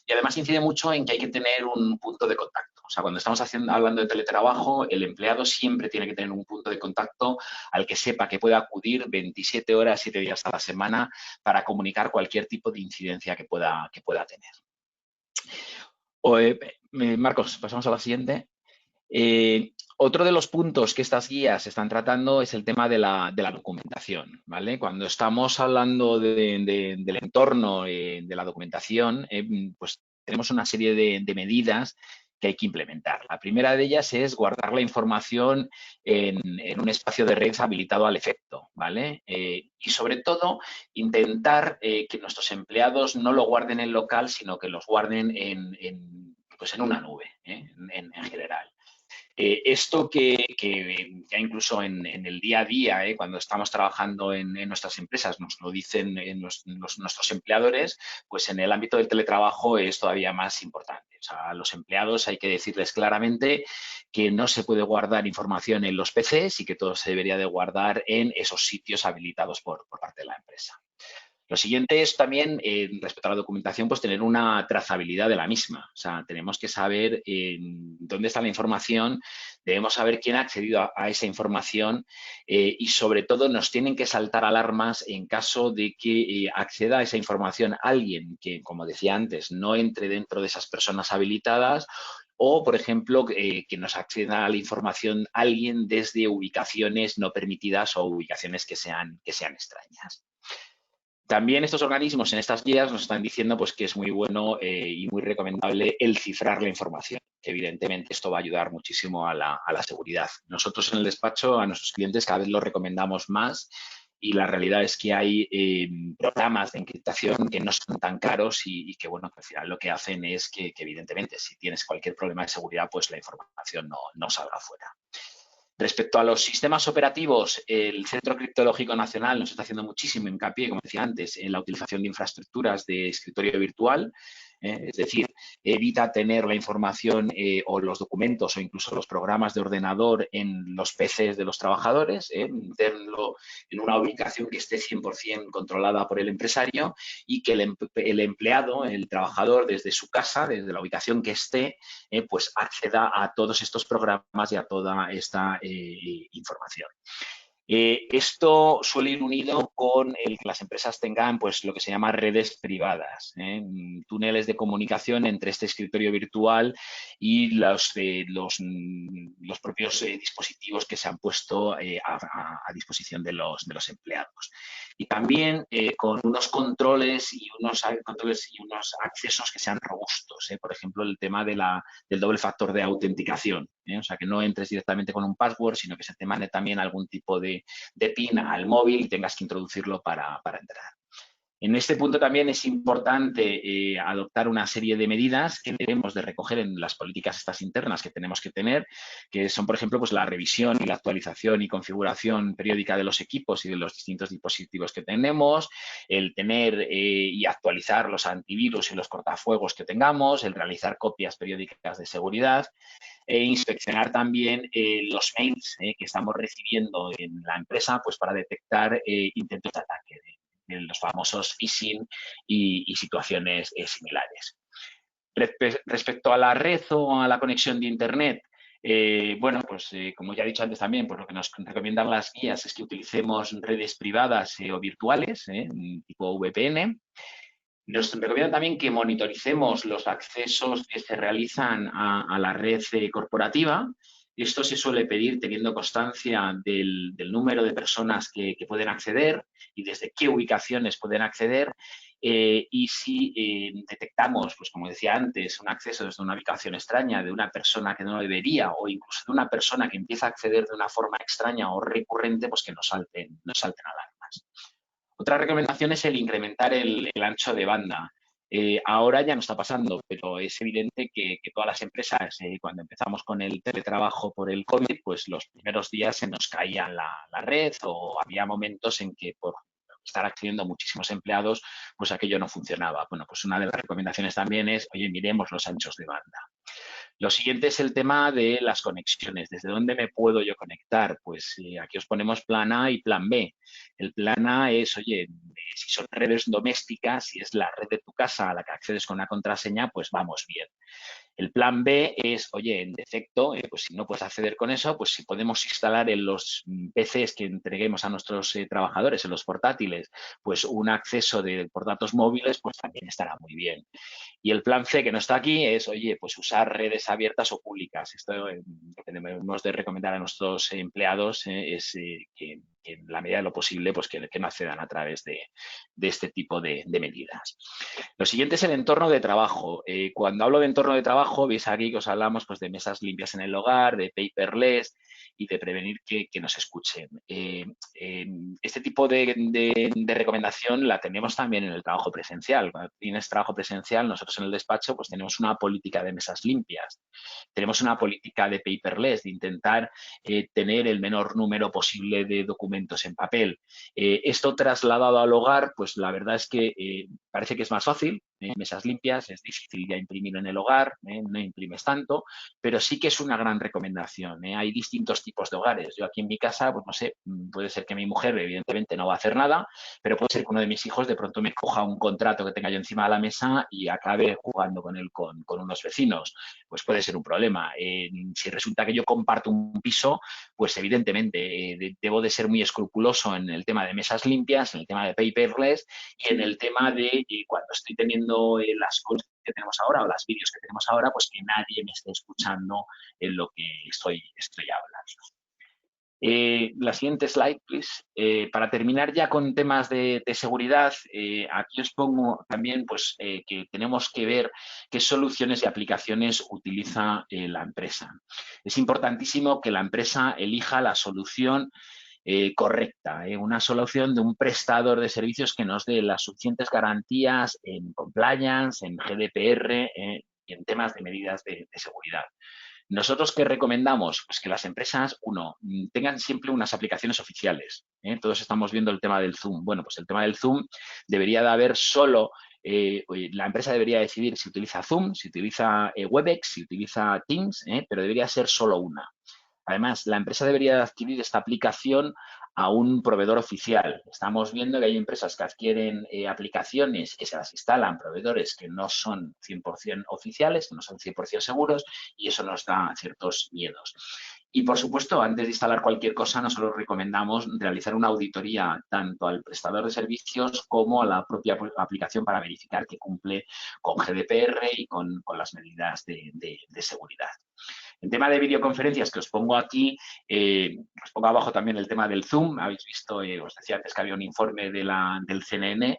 Y además incide mucho en que hay que tener un punto de contacto. sea, cuando estamos hablando de teletrabajo, el empleado siempre tiene que tener un punto de contacto al que sepa que puede acudir 27 horas, 7 días a la semana para comunicar cualquier tipo de incidencia que pueda tener. Marcos, pasamos a la siguiente. Otro de los puntos que estas guías están tratando es el tema de la documentación, ¿vale? Cuando estamos hablando del entorno de la documentación, pues tenemos una serie de medidas que hay que implementar. La primera de ellas es guardar la información en un espacio de red habilitado al efecto, ¿vale? Y sobre todo, intentar que nuestros empleados no lo guarden en local, sino que los guarden en una nube, en general. Esto que ya incluso en el día a día, cuando estamos trabajando en nuestras empresas, nos lo dicen nuestros empleadores, pues en el ámbito del teletrabajo es todavía más importante. O sea, a los empleados hay que decirles claramente que no se puede guardar información en los PCs y que todo se debería de guardar en esos sitios habilitados por parte de la empresa. Lo siguiente es también, respecto a la documentación, pues tener una trazabilidad de la misma. O sea, tenemos que saber dónde está la información, debemos saber quién ha accedido a esa información y, sobre todo, nos tienen que saltar alarmas en caso de que acceda a esa información alguien que, como decía antes, no entre dentro de esas personas habilitadas o, por ejemplo, que nos acceda a la información alguien desde ubicaciones no permitidas o ubicaciones que sean extrañas. También estos organismos en estas guías nos están diciendo pues, que es muy bueno y muy recomendable el cifrar la información, que evidentemente esto va a ayudar muchísimo a la seguridad. Nosotros en el despacho a nuestros clientes cada vez lo recomendamos más y la realidad es que hay programas de encriptación que no son tan caros y que, bueno, que al final lo que hacen es que evidentemente si tienes cualquier problema de seguridad, pues la información no salga fuera. Respecto a los sistemas operativos, el Centro Criptológico Nacional nos está haciendo muchísimo hincapié, como decía antes, en la utilización de infraestructuras de escritorio virtual. Es decir, evita tener la información o los documentos o incluso los programas de ordenador en los PCs de los trabajadores, meterlo en una ubicación que esté 100% controlada por el empresario y que el empleado, el trabajador, desde su casa, desde la ubicación que esté, pues acceda a todos estos programas y a toda esta información. Esto suele ir unido con el que las empresas tengan pues, lo que se llama redes privadas, túneles de comunicación entre este escritorio virtual y los propios dispositivos que se han puesto a disposición de los empleados. Y también con unos controles y unos accesos que sean robustos. Por ejemplo, el tema del doble factor de autenticación. O sea, que no entres directamente con un password, sino que se te mande también algún tipo de PIN al móvil y tengas que introducirlo para entrar. En este punto también es importante adoptar una serie de medidas que debemos de recoger en las políticas estas internas que tenemos que tener, que son, por ejemplo, pues la revisión y la actualización y configuración periódica de los equipos y de los distintos dispositivos que tenemos, el tener y actualizar los antivirus y los cortafuegos que tengamos, el realizar copias periódicas de seguridad e inspeccionar también los mails que estamos recibiendo en la empresa pues para detectar intentos de ataque de los famosos phishing y situaciones similares. Respecto a la red o a la conexión de Internet, bueno, pues como ya he dicho antes también, pues lo que nos recomiendan las guías es que utilicemos redes privadas o virtuales, tipo VPN. Nos recomiendan también que monitoricemos los accesos que se realizan a la red corporativa. Esto se suele pedir teniendo constancia del número de personas que pueden acceder y desde qué ubicaciones pueden acceder. Y si detectamos, pues como decía antes, un acceso desde una ubicación extraña de una persona que no debería o incluso de una persona que empieza a acceder de una forma extraña o recurrente, pues que nos salten alarmas. Otra recomendación es el incrementar el ancho de banda. Ahora ya no está pasando, pero es evidente que todas las empresas, cuando empezamos con el teletrabajo por el COVID, pues los primeros días se nos caía la red o había momentos en que por estar accediendo a muchísimos empleados, pues aquello no funcionaba. Bueno, pues una de las recomendaciones también es, oye, miremos los anchos de banda. Lo siguiente es el tema de las conexiones. ¿Desde dónde me puedo yo conectar? Pues aquí os ponemos plan A y plan B. El plan A es, oye, si son redes domésticas, si es la red de tu casa a la que accedes con una contraseña, pues vamos bien. El plan B es, oye, en defecto, pues si no puedes acceder con eso, pues si podemos instalar en los PCs que entreguemos a nuestros trabajadores, en los portátiles, pues un acceso por datos móviles, pues también estará muy bien. Y el plan C, que no está aquí, es, oye, pues usar redes abiertas o públicas. Esto lo que debemos de recomendar a nuestros empleados es que en la medida de lo posible, pues que no accedan a través de este tipo de medidas. Lo siguiente es el entorno de trabajo. Cuando hablo de entorno de trabajo, veis aquí que os hablamos pues, de mesas limpias en el hogar, de paperless y de prevenir que nos escuchen. Este tipo de recomendación la tenemos también en el trabajo presencial. Cuando tienes trabajo presencial, nosotros en el despacho pues tenemos una política de mesas limpias. Tenemos una política de paperless, de intentar tener el menor número posible de documentos en papel. Esto trasladado al hogar, pues la verdad es que parece que es más fácil, mesas limpias, es difícil ya imprimir en el hogar, no imprimes tanto, pero sí que es una gran recomendación. Hay distintos tipos de hogares. Yo aquí en mi casa, pues no sé, puede ser que mi mujer evidentemente no va a hacer nada, pero puede ser que uno de mis hijos de pronto me coja un contrato que tenga yo encima de la mesa y acabe jugando con él con unos vecinos. Pues puede ser un problema. Si resulta que yo comparto un piso, pues evidentemente debo de ser muy escrupuloso en el tema de mesas limpias, en el tema de paperless y en el tema de cuando estoy teniendo las cosas que tenemos ahora o las vídeos que tenemos ahora, pues que nadie me esté escuchando en lo que estoy hablando. La siguiente slide, please. Para terminar ya con temas de seguridad, aquí os pongo también pues, que tenemos que ver qué soluciones y aplicaciones utiliza la empresa. Es importantísimo que la empresa elija la solución correcta, una solución de un prestador de servicios que nos dé las suficientes garantías en compliance, en GDPR y en temas de medidas de seguridad. ¿Nosotros qué recomendamos? Pues que las empresas, tengan siempre unas aplicaciones oficiales. Todos estamos viendo el tema del Zoom. Bueno, pues el tema del Zoom debería de haber solo, la empresa debería decidir si utiliza Zoom, si utiliza Webex, si utiliza Teams, pero debería ser solo una. Además, la empresa debería adquirir esta aplicación a un proveedor oficial. Estamos viendo que hay empresas que adquieren aplicaciones que se las instalan proveedores que no son 100% oficiales, que no son 100% seguros y eso nos da ciertos miedos. Y, por supuesto, antes de instalar cualquier cosa, nosotros recomendamos realizar una auditoría tanto al prestador de servicios como a la propia aplicación para verificar que cumple con GDPR y con las medidas de seguridad. En tema de videoconferencias que os pongo aquí, os pongo abajo también el tema del Zoom. Habéis visto, os decía antes que había un informe del CNN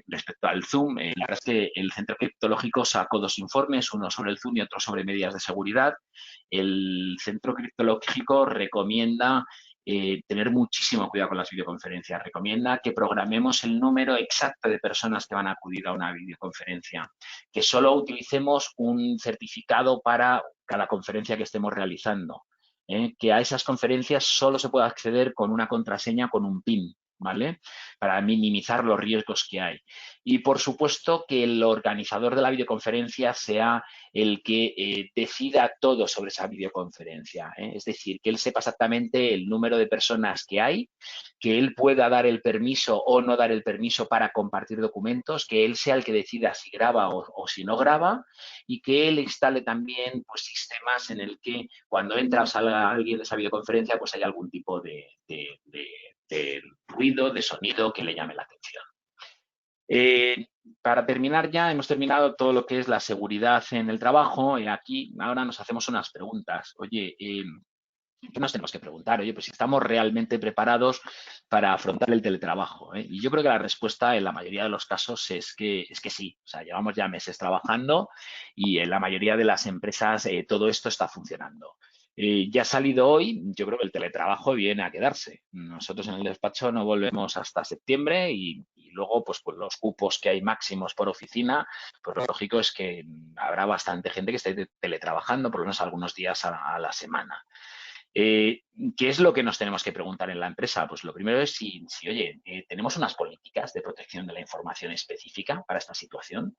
respecto al Zoom. La verdad es que el Centro Criptológico sacó dos informes, uno sobre el Zoom y otro sobre medidas de seguridad. El Centro Criptológico recomienda tener muchísimo cuidado con las videoconferencias. Recomienda que programemos el número exacto de personas que van a acudir a una videoconferencia, que solo utilicemos un certificado para cada conferencia que estemos realizando, que a esas conferencias solo se puede acceder con una contraseña, con un PIN, ¿vale? Para minimizar los riesgos que hay. Y, por supuesto, que el organizador de la videoconferencia sea el que decida todo sobre esa videoconferencia. Es decir, que él sepa exactamente el número de personas que hay, que él pueda dar el permiso o no dar el permiso para compartir documentos, que él sea el que decida si graba o si no graba y que él instale también pues, sistemas en el que cuando entra o salga alguien de esa videoconferencia pues haya algún tipo de ruido, de sonido que le llame la atención. Para terminar ya, hemos terminado todo lo que es la seguridad en el trabajo. Aquí ahora nos hacemos unas preguntas. Oye, ¿qué nos tenemos que preguntar? Oye, pues si estamos realmente preparados para afrontar el teletrabajo. Y yo creo que la respuesta en la mayoría de los casos es que sí. O sea, llevamos ya meses trabajando y en la mayoría de las empresas todo esto está funcionando. Ya ha salido hoy, yo creo que el teletrabajo viene a quedarse. Nosotros en el despacho no volvemos hasta septiembre y luego pues los cupos que hay máximos por oficina, pues lo lógico es que habrá bastante gente que esté teletrabajando por lo menos algunos días a la semana. ¿Qué es lo que nos tenemos que preguntar en la empresa? Pues lo primero es si oye, ¿tenemos unas políticas de protección de la información específica para esta situación?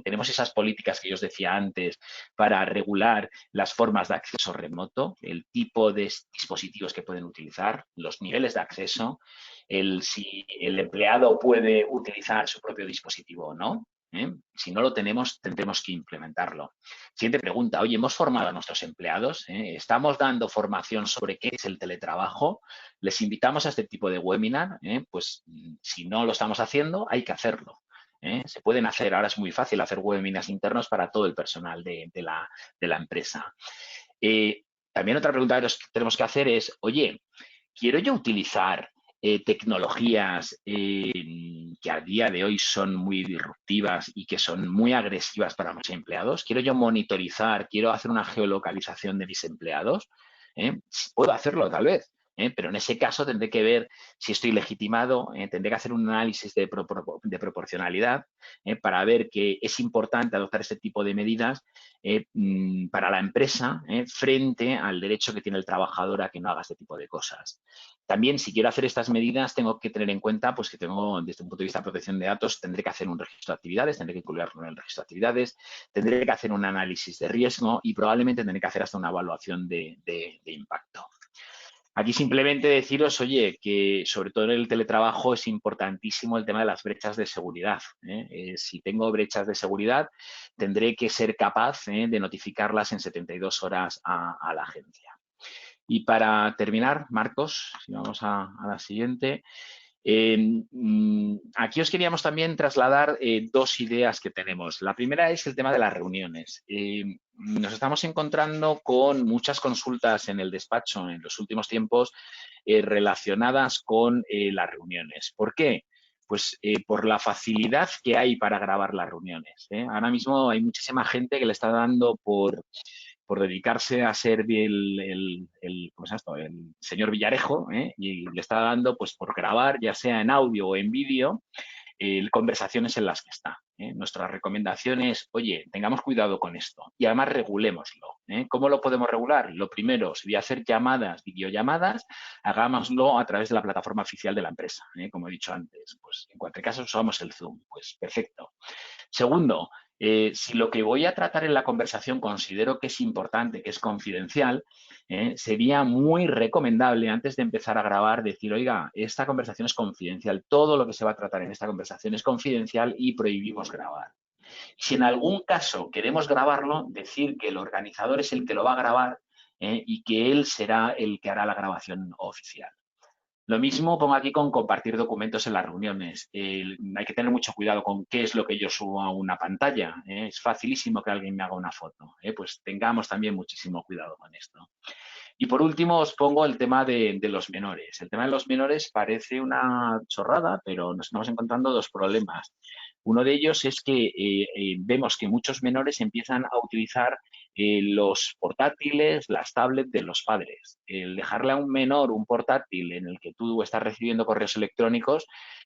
¿Tenemos esas políticas que yo os decía antes para regular las formas de acceso remoto, el tipo de dispositivos que pueden utilizar, los niveles de acceso, si el empleado puede utilizar su propio dispositivo o no? Si no lo tenemos, tendremos que implementarlo. Siguiente pregunta. Oye, ¿hemos formado a nuestros empleados? ¿Estamos dando formación sobre qué es el teletrabajo? ¿Les invitamos a este tipo de webinar? Pues si no lo estamos haciendo, hay que hacerlo. Se pueden hacer, ahora es muy fácil hacer webinars internos para todo el personal de la empresa. También otra pregunta que tenemos que hacer es, oye, ¿quiero yo utilizar tecnologías que a día de hoy son muy disruptivas y que son muy agresivas para mis empleados? ¿Quiero yo monitorizar, quiero hacer una geolocalización de mis empleados? Puedo hacerlo tal vez, pero en ese caso tendré que ver si estoy legitimado, tendré que hacer un análisis de proporcionalidad para ver que es importante adoptar este tipo de medidas para la empresa frente al derecho que tiene el trabajador a que no haga este tipo de cosas. También, si quiero hacer estas medidas, tengo que tener en cuenta pues, que tengo, desde un punto de vista de protección de datos, tendré que hacer un registro de actividades, tendré que incluirlo en el registro de actividades, tendré que hacer un análisis de riesgo y probablemente tendré que hacer hasta una evaluación de impacto. Aquí simplemente deciros, oye, que sobre todo en el teletrabajo es importantísimo el tema de las brechas de seguridad. Si tengo brechas de seguridad, tendré que ser capaz de notificarlas en 72 horas a la agencia. Y para terminar, Marcos, si vamos a la siguiente, aquí os queríamos también trasladar dos ideas que tenemos. La primera es el tema de las reuniones. Nos estamos encontrando con muchas consultas en el despacho en los últimos tiempos relacionadas con las reuniones. ¿Por qué? Pues por la facilidad que hay para grabar las reuniones. Ahora mismo hay muchísima gente que le está dando por dedicarse a ser ¿cómo es esto? El señor Villarejo, y le está dando pues por grabar, ya sea en audio o en vídeo, conversaciones en las que está. Nuestra recomendación es, oye, tengamos cuidado con esto y además regulémoslo. ¿Cómo lo podemos regular? Lo primero, si voy a hacer llamadas, videollamadas, hagámoslo a través de la plataforma oficial de la empresa. Como he dicho antes, pues en cualquier caso usamos el Zoom, pues perfecto. Segundo, si lo que voy a tratar en la conversación considero que es importante, que es confidencial, sería muy recomendable antes de empezar a grabar decir, oiga, esta conversación es confidencial, todo lo que se va a tratar en esta conversación es confidencial y prohibimos grabar. Si en algún caso queremos grabarlo, decir que el organizador es el que lo va a grabar y que él será el que hará la grabación oficial. Lo mismo pongo aquí con compartir documentos en las reuniones. Hay que tener mucho cuidado con qué es lo que yo subo a una pantalla. Es facilísimo que alguien me haga una foto. Pues tengamos también muchísimo cuidado con esto. Y por último os pongo el tema de los menores. El tema de los menores parece una chorrada, pero nos estamos encontrando dos problemas. Uno de ellos es que vemos que muchos menores empiezan a utilizar los portátiles, las tablets de los padres. El dejarle a un menor un portátil en el que tú estás recibiendo correos electrónicos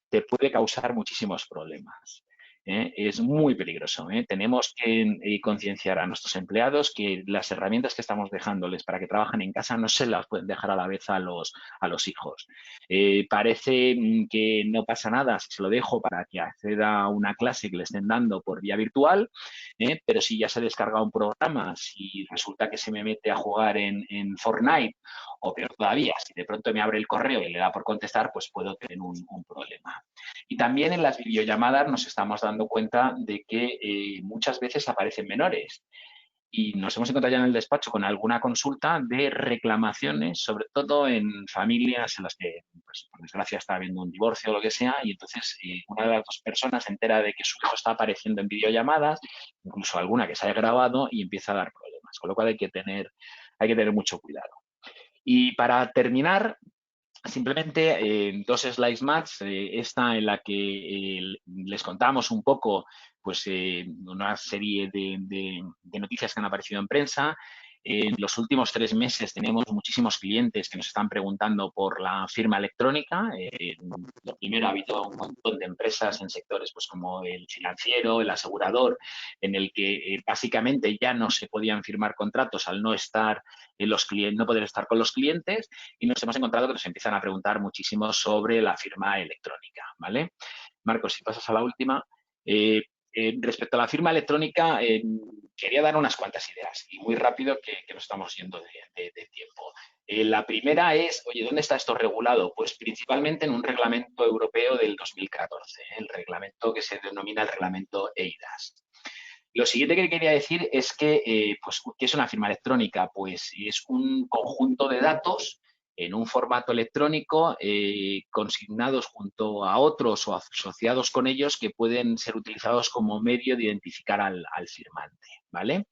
te puede causar muchísimos problemas. Es muy peligroso. Tenemos que concienciar a nuestros empleados que las herramientas que estamos dejándoles para que trabajen en casa no se las pueden dejar a la vez a los hijos. Parece que no pasa nada si se lo dejo para que acceda a una clase que le estén dando por vía virtual, pero si ya se descarga un programa, si resulta que se me mete a jugar en Fortnite, o peor todavía, si de pronto me abre el correo y le da por contestar, pues puedo tener un problema. Y también en las videollamadas nos estamos dando cuenta de que muchas veces aparecen menores. Y nos hemos encontrado ya en el despacho con alguna consulta de reclamaciones, sobre todo en familias en las que, pues, por desgracia, está habiendo un divorcio o lo que sea, y entonces una de las dos personas se entera de que su hijo está apareciendo en videollamadas, incluso alguna que se haya grabado, y empieza a dar problemas. Con lo cual hay que tener mucho cuidado. Y para terminar, simplemente dos slides más, esta en la que les contamos un poco pues, una serie de noticias que han aparecido en prensa. En los últimos 3 meses tenemos muchísimos clientes que nos están preguntando por la firma electrónica. Lo primero, ha habido un montón de empresas en sectores pues, como el financiero, el asegurador, en el que básicamente ya no se podían firmar contratos al no estar no poder estar con los clientes, y nos hemos encontrado que nos empiezan a preguntar muchísimo sobre la firma electrónica, ¿vale? Marcos, si pasas a la última. respecto a la firma electrónica, quería dar unas cuantas ideas y muy rápido que nos estamos yendo de tiempo. La primera es, oye, ¿dónde está esto regulado? Pues principalmente en un reglamento europeo del 2014, el reglamento que se denomina el reglamento EIDAS. Lo siguiente que quería decir es que, pues, ¿qué es una firma electrónica? Pues es un conjunto de datos en un formato electrónico consignados junto a otros o asociados con ellos que pueden ser utilizados como medio de identificar al firmante, ¿vale?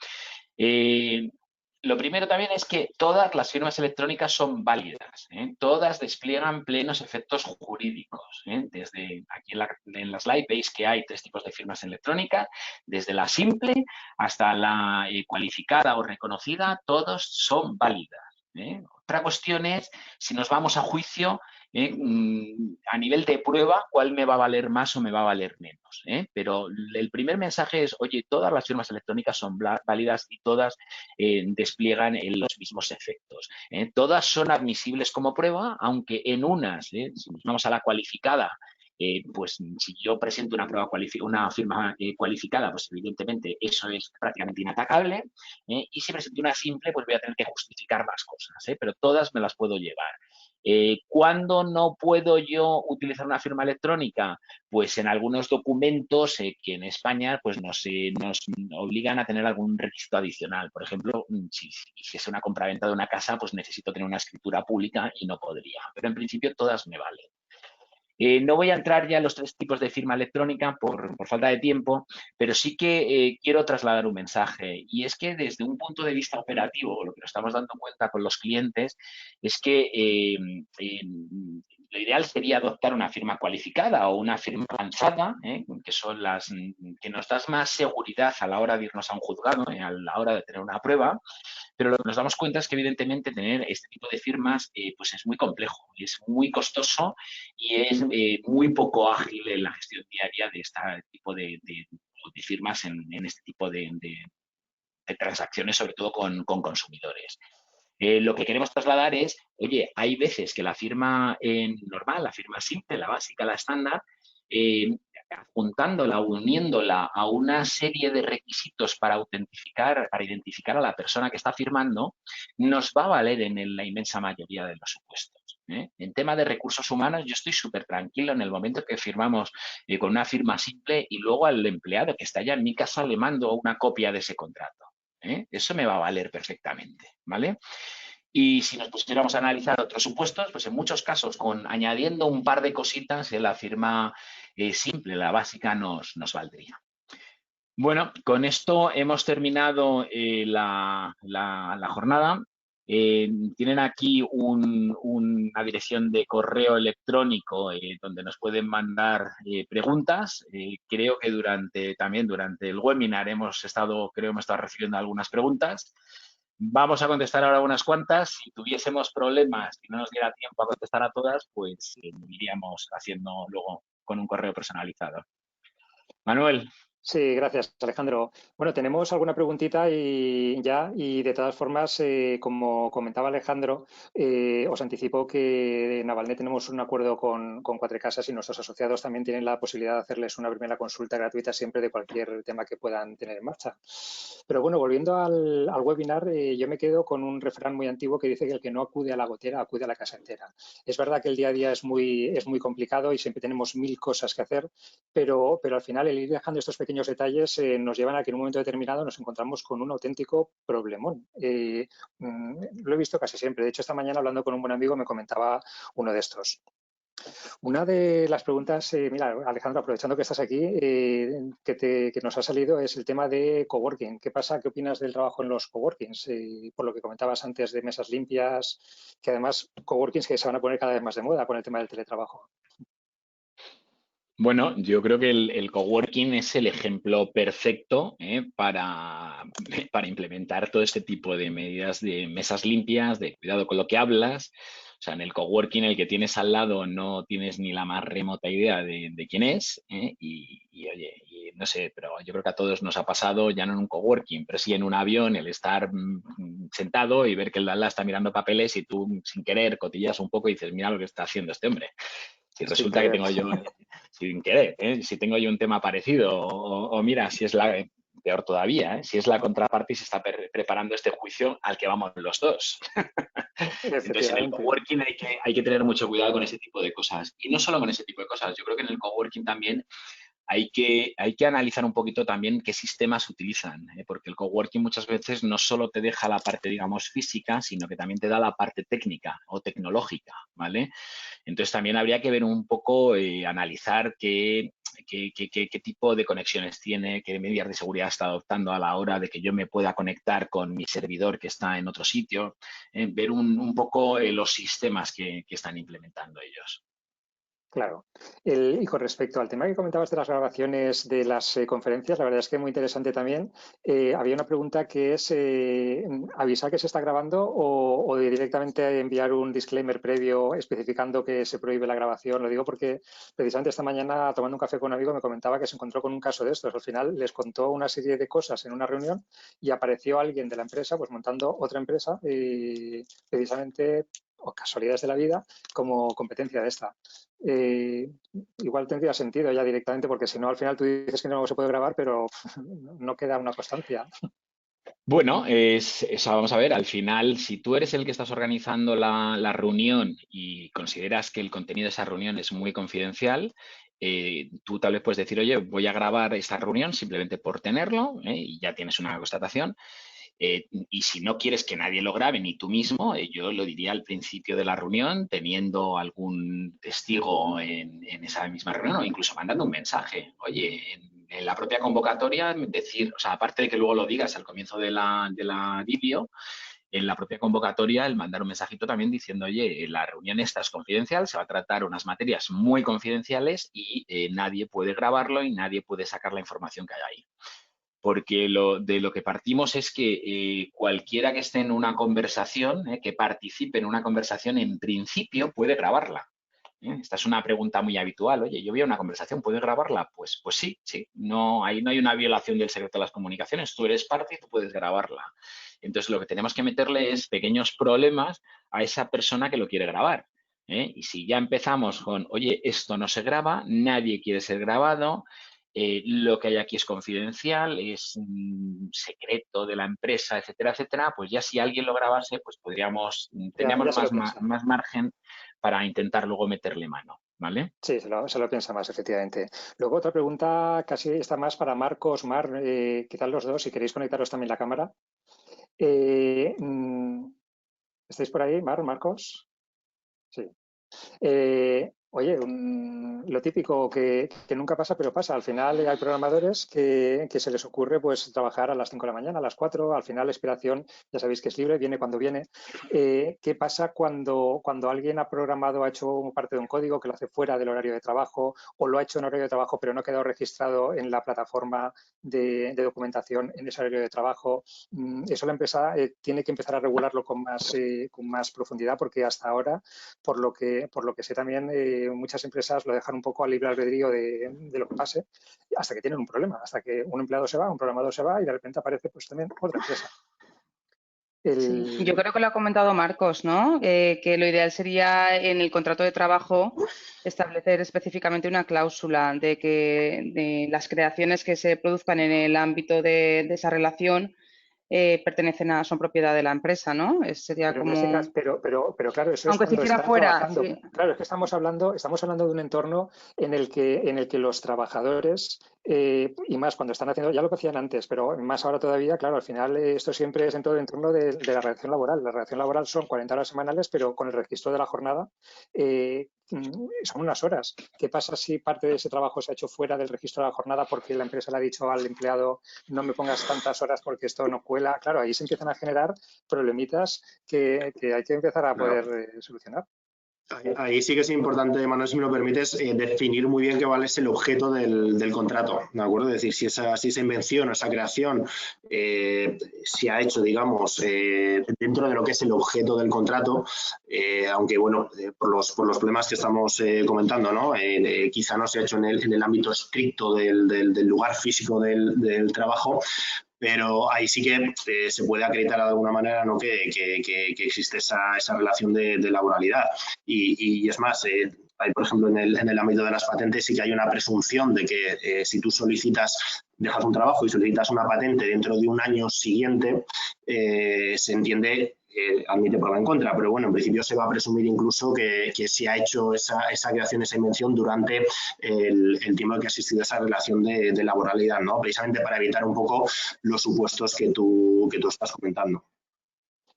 Lo primero también es que todas las firmas electrónicas son válidas, ¿eh? Todas despliegan plenos efectos jurídicos, ¿eh? Desde aquí en la slide veis que hay 3 tipos de firmas electrónicas, desde la simple hasta la cualificada o reconocida, todos son válidas, ¿eh? Otra cuestión es si nos vamos a juicio, a nivel de prueba, cuál me va a valer más o me va a valer menos, ¿eh? Pero el primer mensaje es, oye, todas las firmas electrónicas son válidas y todas despliegan los mismos efectos, ¿eh? Todas son admisibles como prueba, aunque en unas, si nos vamos a la cualificada, pues si yo presento una firma cualificada, pues evidentemente eso es prácticamente inatacable, y si presento una simple, pues voy a tener que justificar más cosas, pero todas me las puedo llevar. ¿Cuándo no puedo yo utilizar una firma electrónica? Pues en algunos documentos que en España pues nos obligan a tener algún requisito adicional. Por ejemplo, si hiciese una compraventa de una casa, pues necesito tener una escritura pública y no podría. Pero en principio todas me valen. No voy a entrar ya en los 3 tipos de firma electrónica por falta de tiempo, pero sí que quiero trasladar un mensaje. Y es que desde un punto de vista operativo, lo que nos estamos dando cuenta con los clientes es que lo ideal sería adoptar una firma cualificada o una firma avanzada, que son las que nos dan más seguridad a la hora de irnos a un juzgado, a la hora de tener una prueba. Pero lo que nos damos cuenta es que, evidentemente, tener este tipo de firmas pues es muy complejo, es muy costoso y es muy poco ágil en la gestión diaria de este tipo de firmas en este tipo de transacciones, sobre todo con consumidores. Lo que queremos trasladar es, oye, hay veces que la firma normal, la firma simple, la básica, la estándar, adjuntándola, uniéndola a una serie de requisitos para identificar a la persona que está firmando, nos va a valer en la inmensa mayoría de los supuestos, ¿eh? En tema de recursos humanos, yo estoy súper tranquilo en el momento que firmamos con una firma simple y luego al empleado que está allá en mi casa le mando una copia de ese contrato, ¿eh? Eso me va a valer perfectamente, ¿vale? Y si nos pusiéramos a analizar otros supuestos, pues en muchos casos, añadiendo un par de cositas, la firma simple, la básica, nos valdría. Bueno, con esto hemos terminado la jornada. Tienen aquí una dirección de correo electrónico donde nos pueden mandar preguntas. Creo que también durante el webinar hemos estado recibiendo algunas preguntas. Vamos a contestar ahora unas cuantas. Si tuviésemos problemas y no nos diera tiempo a contestar a todas, pues iríamos haciendo luego con un correo personalizado. Manuel. Sí, gracias, Alejandro. Bueno, tenemos alguna preguntita y de todas formas, como comentaba Alejandro, os anticipo que en Navalnet tenemos un acuerdo con Cuatro Casas y nuestros asociados también tienen la posibilidad de hacerles una primera consulta gratuita siempre de cualquier tema que puedan tener en marcha. Pero bueno, volviendo al webinar, yo me quedo con un refrán muy antiguo que dice que el que no acude a la gotera acude a la casa entera. Es verdad que el día a día es muy complicado y siempre tenemos 1000 cosas que hacer, pero al final el ir dejando estos pequeños detalles nos llevan a que en un momento determinado nos encontramos con un auténtico problemón. Lo he visto casi siempre. De hecho, esta mañana hablando con un buen amigo me comentaba uno de estos. Una de las preguntas, mira, Alejandro, aprovechando que estás aquí, que nos ha salido es el tema de coworking. ¿Qué pasa? ¿Qué opinas del trabajo en los coworkings? Por lo que comentabas antes de mesas limpias, que además coworkings que se van a poner cada vez más de moda con el tema del teletrabajo. Bueno, yo creo que el coworking es el ejemplo perfecto para implementar todo este tipo de medidas de mesas limpias, de cuidado con lo que hablas. O sea, en el coworking el que tienes al lado no tienes ni la más remota idea de quién es. Oye, no sé, pero yo creo que a todos nos ha pasado, ya no en un coworking, pero sí en un avión, el estar sentado y ver que el de al lado está mirando papeles y tú sin querer cotillas un poco y dices, mira lo que está haciendo este hombre. Si resulta que tengo yo sin querer, si tengo yo un tema parecido o mira, si es la... Peor todavía, si es la contraparte y se está preparando este juicio al que vamos los dos. Entonces, en el coworking hay que tener mucho cuidado con ese tipo de cosas. Y no solo con ese tipo de cosas, yo creo que en el coworking también hay que analizar un poquito también qué sistemas utilizan, porque el coworking muchas veces no solo te deja la parte, digamos, física, sino que también te da la parte técnica o tecnológica, ¿vale? Entonces, también habría que ver un poco, analizar qué tipo de conexiones tiene, qué medidas de seguridad está adoptando a la hora de que yo me pueda conectar con mi servidor que está en otro sitio, ver un poco los sistemas que están implementando ellos. Claro. Y con respecto al tema que comentabas de las grabaciones de las conferencias, la verdad es que es muy interesante también. Había una pregunta que es avisar que se está grabando o directamente enviar un disclaimer previo especificando que se prohíbe la grabación. Lo digo porque precisamente esta mañana, tomando un café con un amigo, me comentaba que se encontró con un caso de estos. Al final les contó una serie de cosas en una reunión y apareció alguien de la empresa pues montando otra empresa precisamente, o casualidades de la vida, como competencia de esta. Igual tendría sentido ya directamente, porque si no, al final tú dices que no se puede grabar, pero no queda una constancia. Bueno, vamos a ver, al final, si tú eres el que estás organizando la reunión y consideras que el contenido de esa reunión es muy confidencial, tú tal vez puedes decir, oye, voy a grabar esta reunión simplemente por tenerlo, y ya tienes una constatación. Y si no quieres que nadie lo grabe, ni tú mismo, yo lo diría al principio de la reunión, teniendo algún testigo en esa misma reunión o incluso mandando un mensaje. Oye, en la propia convocatoria, decir, o sea, aparte de que luego lo digas al comienzo de la vídeo, en la propia convocatoria el mandar un mensajito también diciendo, oye, la reunión esta es confidencial, se va a tratar unas materias muy confidenciales y nadie puede grabarlo y nadie puede sacar la información que hay ahí. Porque de lo que partimos es que cualquiera que esté en una conversación, que participe en una conversación, en principio puede grabarla. Esta es una pregunta muy habitual. Oye, yo vi una conversación, ¿puedes grabarla? Pues sí, sí. Ahí no hay una violación del secreto de las comunicaciones. Tú eres parte y tú puedes grabarla. Entonces, lo que tenemos que meterle es pequeños problemas a esa persona que lo quiere grabar. Y si ya empezamos con, oye, esto no se graba, nadie quiere ser grabado, lo que hay aquí es confidencial, es secreto de la empresa, etcétera, etcétera, pues ya si alguien lo grabase, pues tendríamos más margen para intentar luego meterle mano, ¿vale? Sí, se lo piensa más, efectivamente. Luego otra pregunta casi está más para Marcos, Mar, ¿qué tal los dos? Si queréis conectaros también la cámara. ¿Estáis por ahí, Mar, Marcos? Sí. Oye, lo típico que nunca pasa, pero pasa. Al final hay programadores que se les ocurre pues trabajar a las 5 de la mañana, a las 4. Al final la inspiración, ya sabéis que es libre, viene cuando viene. ¿Qué pasa cuando alguien ha programado, ha hecho parte de un código que lo hace fuera del horario de trabajo o lo ha hecho en horario de trabajo pero no ha quedado registrado en la plataforma de documentación en ese horario de trabajo? Eso la empresa tiene que empezar a regularlo con más profundidad, porque hasta ahora, por lo que sé también, muchas empresas lo dejan un poco al libre albedrío de lo que pase, hasta que tienen un problema, hasta que un empleado se va, un programador se va y de repente aparece pues también otra empresa. Sí, yo creo que lo ha comentado Marcos, ¿no? Que lo ideal sería en el contrato de trabajo establecer específicamente una cláusula de que de las creaciones que se produzcan en el ámbito de esa relación son propiedad de la empresa, ¿no? Sería pero como... en ese caso, pero claro, eso es Aunque se cuando hiciera están fuera, trabajando. sí. Claro, es que estamos hablando de un entorno en el que los trabajadores, y más cuando están haciendo, ya lo que hacían antes, pero más ahora todavía, claro, al final esto siempre es en todo el entorno de la relación laboral. La relación laboral son 40 horas semanales, pero con el registro de la jornada son unas horas. ¿Qué pasa si parte de ese trabajo se ha hecho fuera del registro de la jornada porque la empresa le ha dicho al empleado no me pongas tantas horas porque esto no cuela? Claro, ahí se empiezan a generar problemitas que hay que empezar a poder solucionar. Ahí sí que es importante, Manuel, si me lo permites, definir muy bien cuál es el objeto del contrato, ¿de acuerdo? Es decir, si esa invención o esa creación se ha hecho, digamos, dentro de lo que es el objeto del contrato, aunque, bueno, por los problemas que estamos comentando, ¿no? Quizá no se ha hecho en el ámbito estricto del lugar físico del trabajo, pero ahí sí que se puede acreditar de alguna manera, ¿no? que existe esa relación de laboralidad. Y es más, Hay, por ejemplo, en el ámbito de las patentes sí que hay una presunción de que si tú dejas un trabajo y solicitas una patente dentro de un año siguiente, se entiende, admite prueba en contra, pero bueno, en principio se va a presumir incluso que se ha hecho esa creación, esa invención durante el tiempo en que ha existido esa relación de laboralidad, ¿no? Precisamente para evitar un poco los supuestos que tú estás comentando.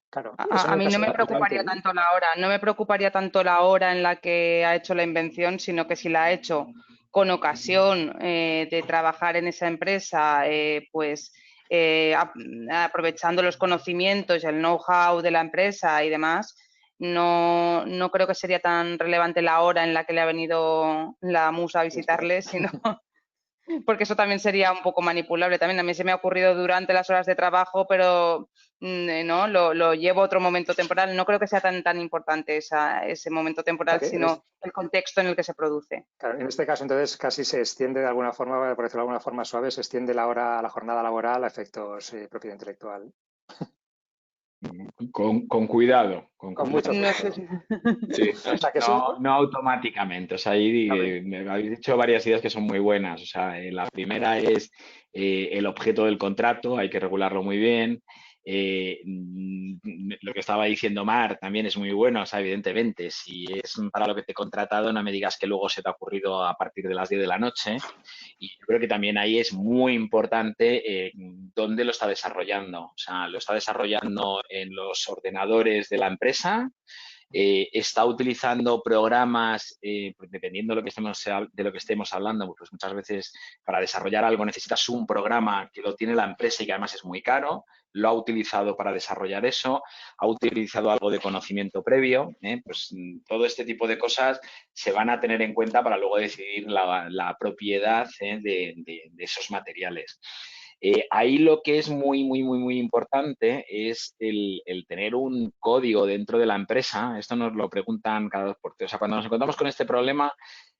Claro, a mí no me preocuparía tanto la hora, no me preocuparía tanto la hora en la que ha hecho la invención, sino que si la ha hecho con ocasión de trabajar en esa empresa, aprovechando los conocimientos y el know-how de la empresa y demás, no creo que sería tan relevante la hora en la que le ha venido la musa a visitarle, sino porque eso también sería un poco manipulable. También a mí se me ha ocurrido durante las horas de trabajo, pero no lo llevo a otro momento temporal. No creo que sea tan importante ese momento temporal, sino el contexto en el que se produce. Claro, en este caso, entonces, casi se extiende de alguna forma, por decirlo de alguna forma suave, se extiende la jornada laboral a efectos propiedad intelectual. Con cuidado. Con mucho cuidado. Sí, no automáticamente. O sea, ahí me habéis dicho varias ideas que son muy buenas. O sea, la primera es el objeto del contrato, hay que regularlo muy bien. Lo que estaba diciendo Mar también es muy bueno, o sea, evidentemente, si es para lo que te he contratado, no me digas que luego se te ha ocurrido a partir de las 10 de la noche. Y yo creo que también ahí es muy importante dónde lo está desarrollando. O sea, lo está desarrollando en los ordenadores de la empresa, está utilizando programas, pues dependiendo de lo que estemos hablando, pues muchas veces para desarrollar algo necesitas un programa que lo tiene la empresa y que además es muy caro. Lo ha utilizado para desarrollar eso, ha utilizado algo de conocimiento previo, pues todo este tipo de cosas se van a tener en cuenta para luego decidir la propiedad de esos materiales. Ahí lo que es muy importante es el tener un código dentro de la empresa. Esto nos lo preguntan cada dos por tres. O sea, cuando nos encontramos con este problema,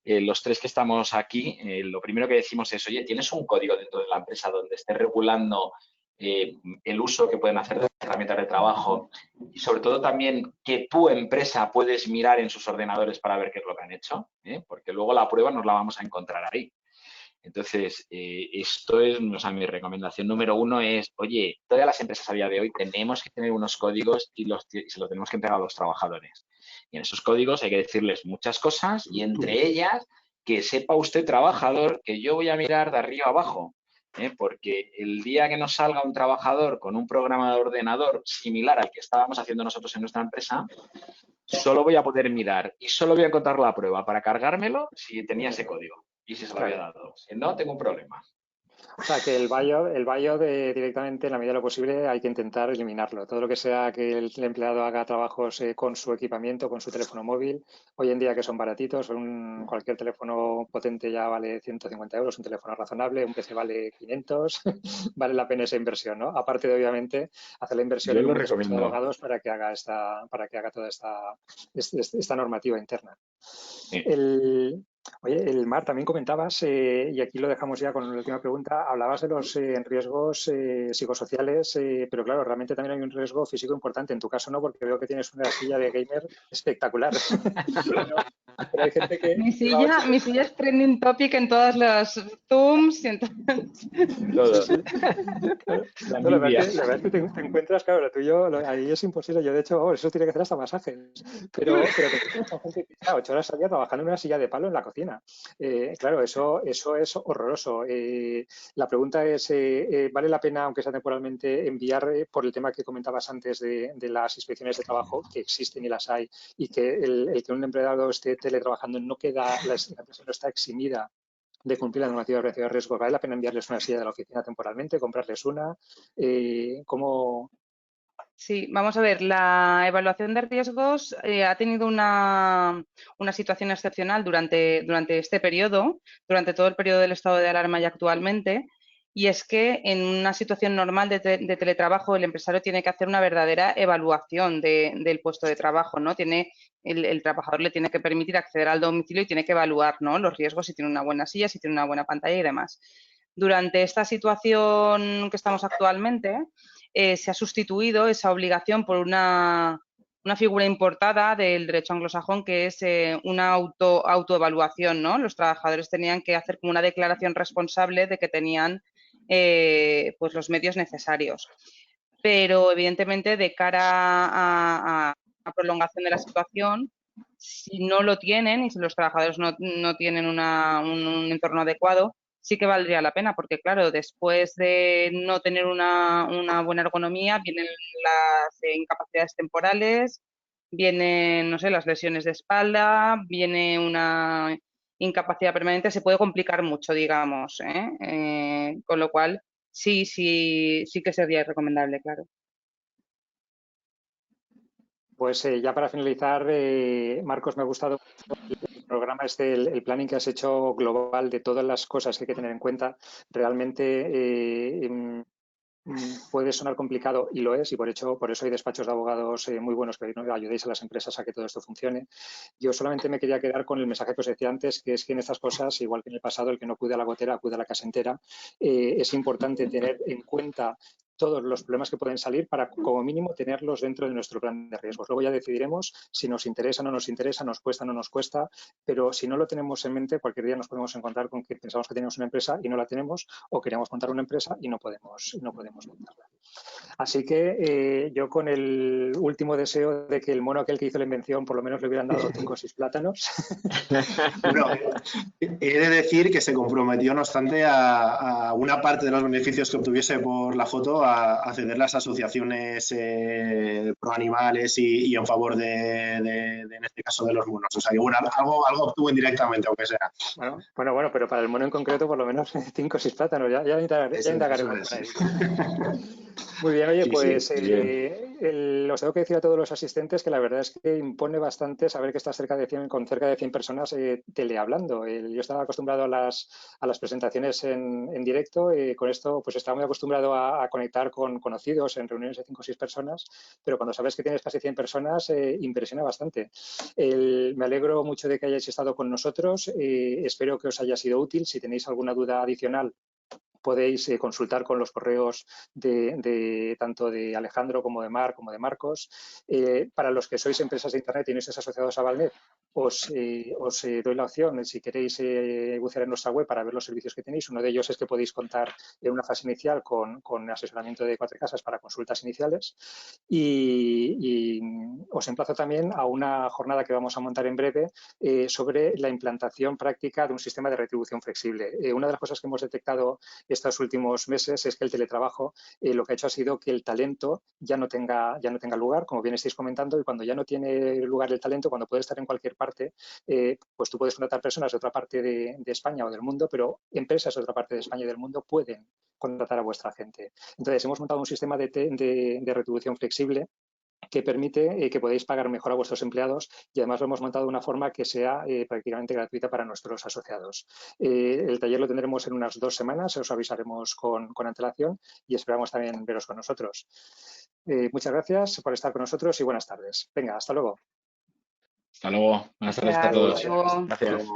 los tres que estamos aquí, lo primero que decimos es, oye, ¿tienes un código dentro de la empresa donde esté regulando el uso que pueden hacer de las herramientas de trabajo y sobre todo también que tu empresa puedes mirar en sus ordenadores para ver qué es lo que han hecho? Porque luego la prueba nos la vamos a encontrar ahí. Entonces, esto es, o sea, mi recomendación número uno es, oye, todas las empresas a día de hoy tenemos que tener unos códigos y se los tenemos que entregar a los trabajadores. Y en esos códigos hay que decirles muchas cosas y entre ellas que sepa usted, trabajador, que yo voy a mirar de arriba a abajo. Porque el día que nos salga un trabajador con un programa de ordenador similar al que estábamos haciendo nosotros en nuestra empresa, solo voy a poder mirar y solo voy a encontrar la prueba para cargármelo si tenía ese código y si se lo había dado. Si no, tengo un problema. O sea, que el buyout directamente, en la medida de lo posible, hay que intentar eliminarlo. Todo lo que sea que el empleado haga trabajos con su equipamiento, con su teléfono móvil, hoy en día que son baratitos, cualquier teléfono potente ya vale 150 euros, un teléfono razonable, un PC vale 500, vale la pena esa inversión, ¿no? Aparte de, obviamente, hacer la inversión en un despacho de abogados para que haga toda esta normativa interna. Sí. Oye, Mar, también comentabas, y aquí lo dejamos ya con la última pregunta, hablabas de los riesgos psicosociales, pero claro, realmente también hay un riesgo físico importante. En tu caso no, porque veo que tienes una silla de gamer espectacular. Pero hay gente que... Mi silla es trending topic en todas las Zooms y en todas... La verdad es que te encuentras, claro, lo tuyo, ahí es imposible. Yo, de hecho, eso tiene que hacer hasta masajes. Pero te encuentras con gente que está 8 horas al día trabajando en una silla de palo en la cocina. Claro, eso es horroroso. La pregunta es, ¿vale la pena, aunque sea temporalmente, enviar, por el tema que comentabas antes de las inspecciones de trabajo, que existen y las hay, y que el que un empleado esté teletrabajando la empresa no está eximida de cumplir la normativa de prevención de riesgo? ¿Vale la pena enviarles una silla de la oficina temporalmente, comprarles una? ¿Cómo...? Sí, vamos a ver, la evaluación de riesgos ha tenido una situación excepcional durante este periodo, durante todo el periodo del estado de alarma y actualmente, y es que en una situación normal de teletrabajo el empresario tiene que hacer una verdadera evaluación del puesto de trabajo, ¿no? El trabajador le tiene que permitir acceder al domicilio y tiene que evaluar, ¿no?, los riesgos, si tiene una buena silla, si tiene una buena pantalla y demás. Durante esta situación que estamos actualmente, se ha sustituido esa obligación por una una figura importada del derecho anglosajón, que es una autoevaluación, ¿no? Los trabajadores tenían que hacer como una declaración responsable de que tenían pues los medios necesarios. Pero, evidentemente, de cara a prolongación de la situación, si no lo tienen y si los trabajadores no tienen un entorno adecuado, sí que valdría la pena, porque claro, después de no tener una buena ergonomía, vienen las incapacidades temporales, vienen, no sé, las lesiones de espalda, viene una incapacidad permanente, se puede complicar mucho, digamos, con lo cual sí que sería recomendable, claro. Pues ya para finalizar, Marcos, me ha gustado el programa, el planning que has hecho global de todas las cosas que hay que tener en cuenta. Realmente puede sonar complicado y lo es, y por eso hay despachos de abogados muy buenos que ayudéis a las empresas a que todo esto funcione. Yo solamente me quería quedar con el mensaje que os decía antes, que es que en estas cosas, igual que en el pasado, el que no acude a la gotera acude a la casa entera. Es importante tener en cuenta todos los problemas que pueden salir para, como mínimo, tenerlos dentro de nuestro plan de riesgos. Luego ya decidiremos si nos interesa o no nos interesa, nos cuesta o no nos cuesta, pero si no lo tenemos en mente, cualquier día nos podemos encontrar con que pensamos que tenemos una empresa y no la tenemos, o queremos montar una empresa y no podemos montarla. Así que yo con el último deseo de que el mono aquel que hizo la invención por lo menos le hubieran dado 5 o 6 plátanos. Bueno, he de decir que se comprometió, no obstante, a una parte de los beneficios que obtuviese por la foto a ceder las asociaciones pro animales y en favor en este caso, de los monos. O sea, que bueno, algo obtuvo indirectamente, aunque sea. Bueno, pero para el mono en concreto, por lo menos 5 o 6 plátanos. Ya indagaremos por ahí. Muy bien, oye, pues os tengo que decir a todos los asistentes que la verdad es que impone bastante saber que estás con cerca de 100 personas telehablando. Yo estaba acostumbrado a las presentaciones en directo, con esto pues estaba muy acostumbrado a conectar con conocidos en reuniones de 5 o 6 personas, pero cuando sabes que tienes casi 100 personas impresiona bastante. Me alegro mucho de que hayáis estado con nosotros, espero que os haya sido útil. Si tenéis alguna duda adicional, podéis consultar con los correos tanto de Alejandro como de Mar, como de Marcos. Para los que sois empresas de Internet y no estáis asociados a Valnet, os doy la opción, si queréis bucear en nuestra web para ver los servicios que tenéis. Uno de ellos es que podéis contar en una fase inicial con asesoramiento de 4 casas para consultas iniciales. Y os emplazo también a una jornada que vamos a montar en breve sobre la implantación práctica de un sistema de retribución flexible. Una de las cosas que hemos detectado estos últimos meses es que el teletrabajo lo que ha hecho ha sido que el talento ya no tenga lugar, como bien estáis comentando, y cuando ya no tiene lugar el talento, cuando puede estar en cualquier parte, pues tú puedes contratar personas de otra parte de España o del mundo, pero empresas de otra parte de España y del mundo pueden contratar a vuestra gente. Entonces, hemos montado un sistema de retribución flexible que permite que podáis pagar mejor a vuestros empleados, y además lo hemos montado de una forma que sea prácticamente gratuita para nuestros asociados. El taller lo tendremos en unas 2 semanas, os avisaremos con antelación y esperamos también veros con nosotros. Muchas gracias por estar con nosotros y buenas tardes. Venga, hasta luego. Hasta luego. Buenas tardes a todos. Hasta luego. Gracias.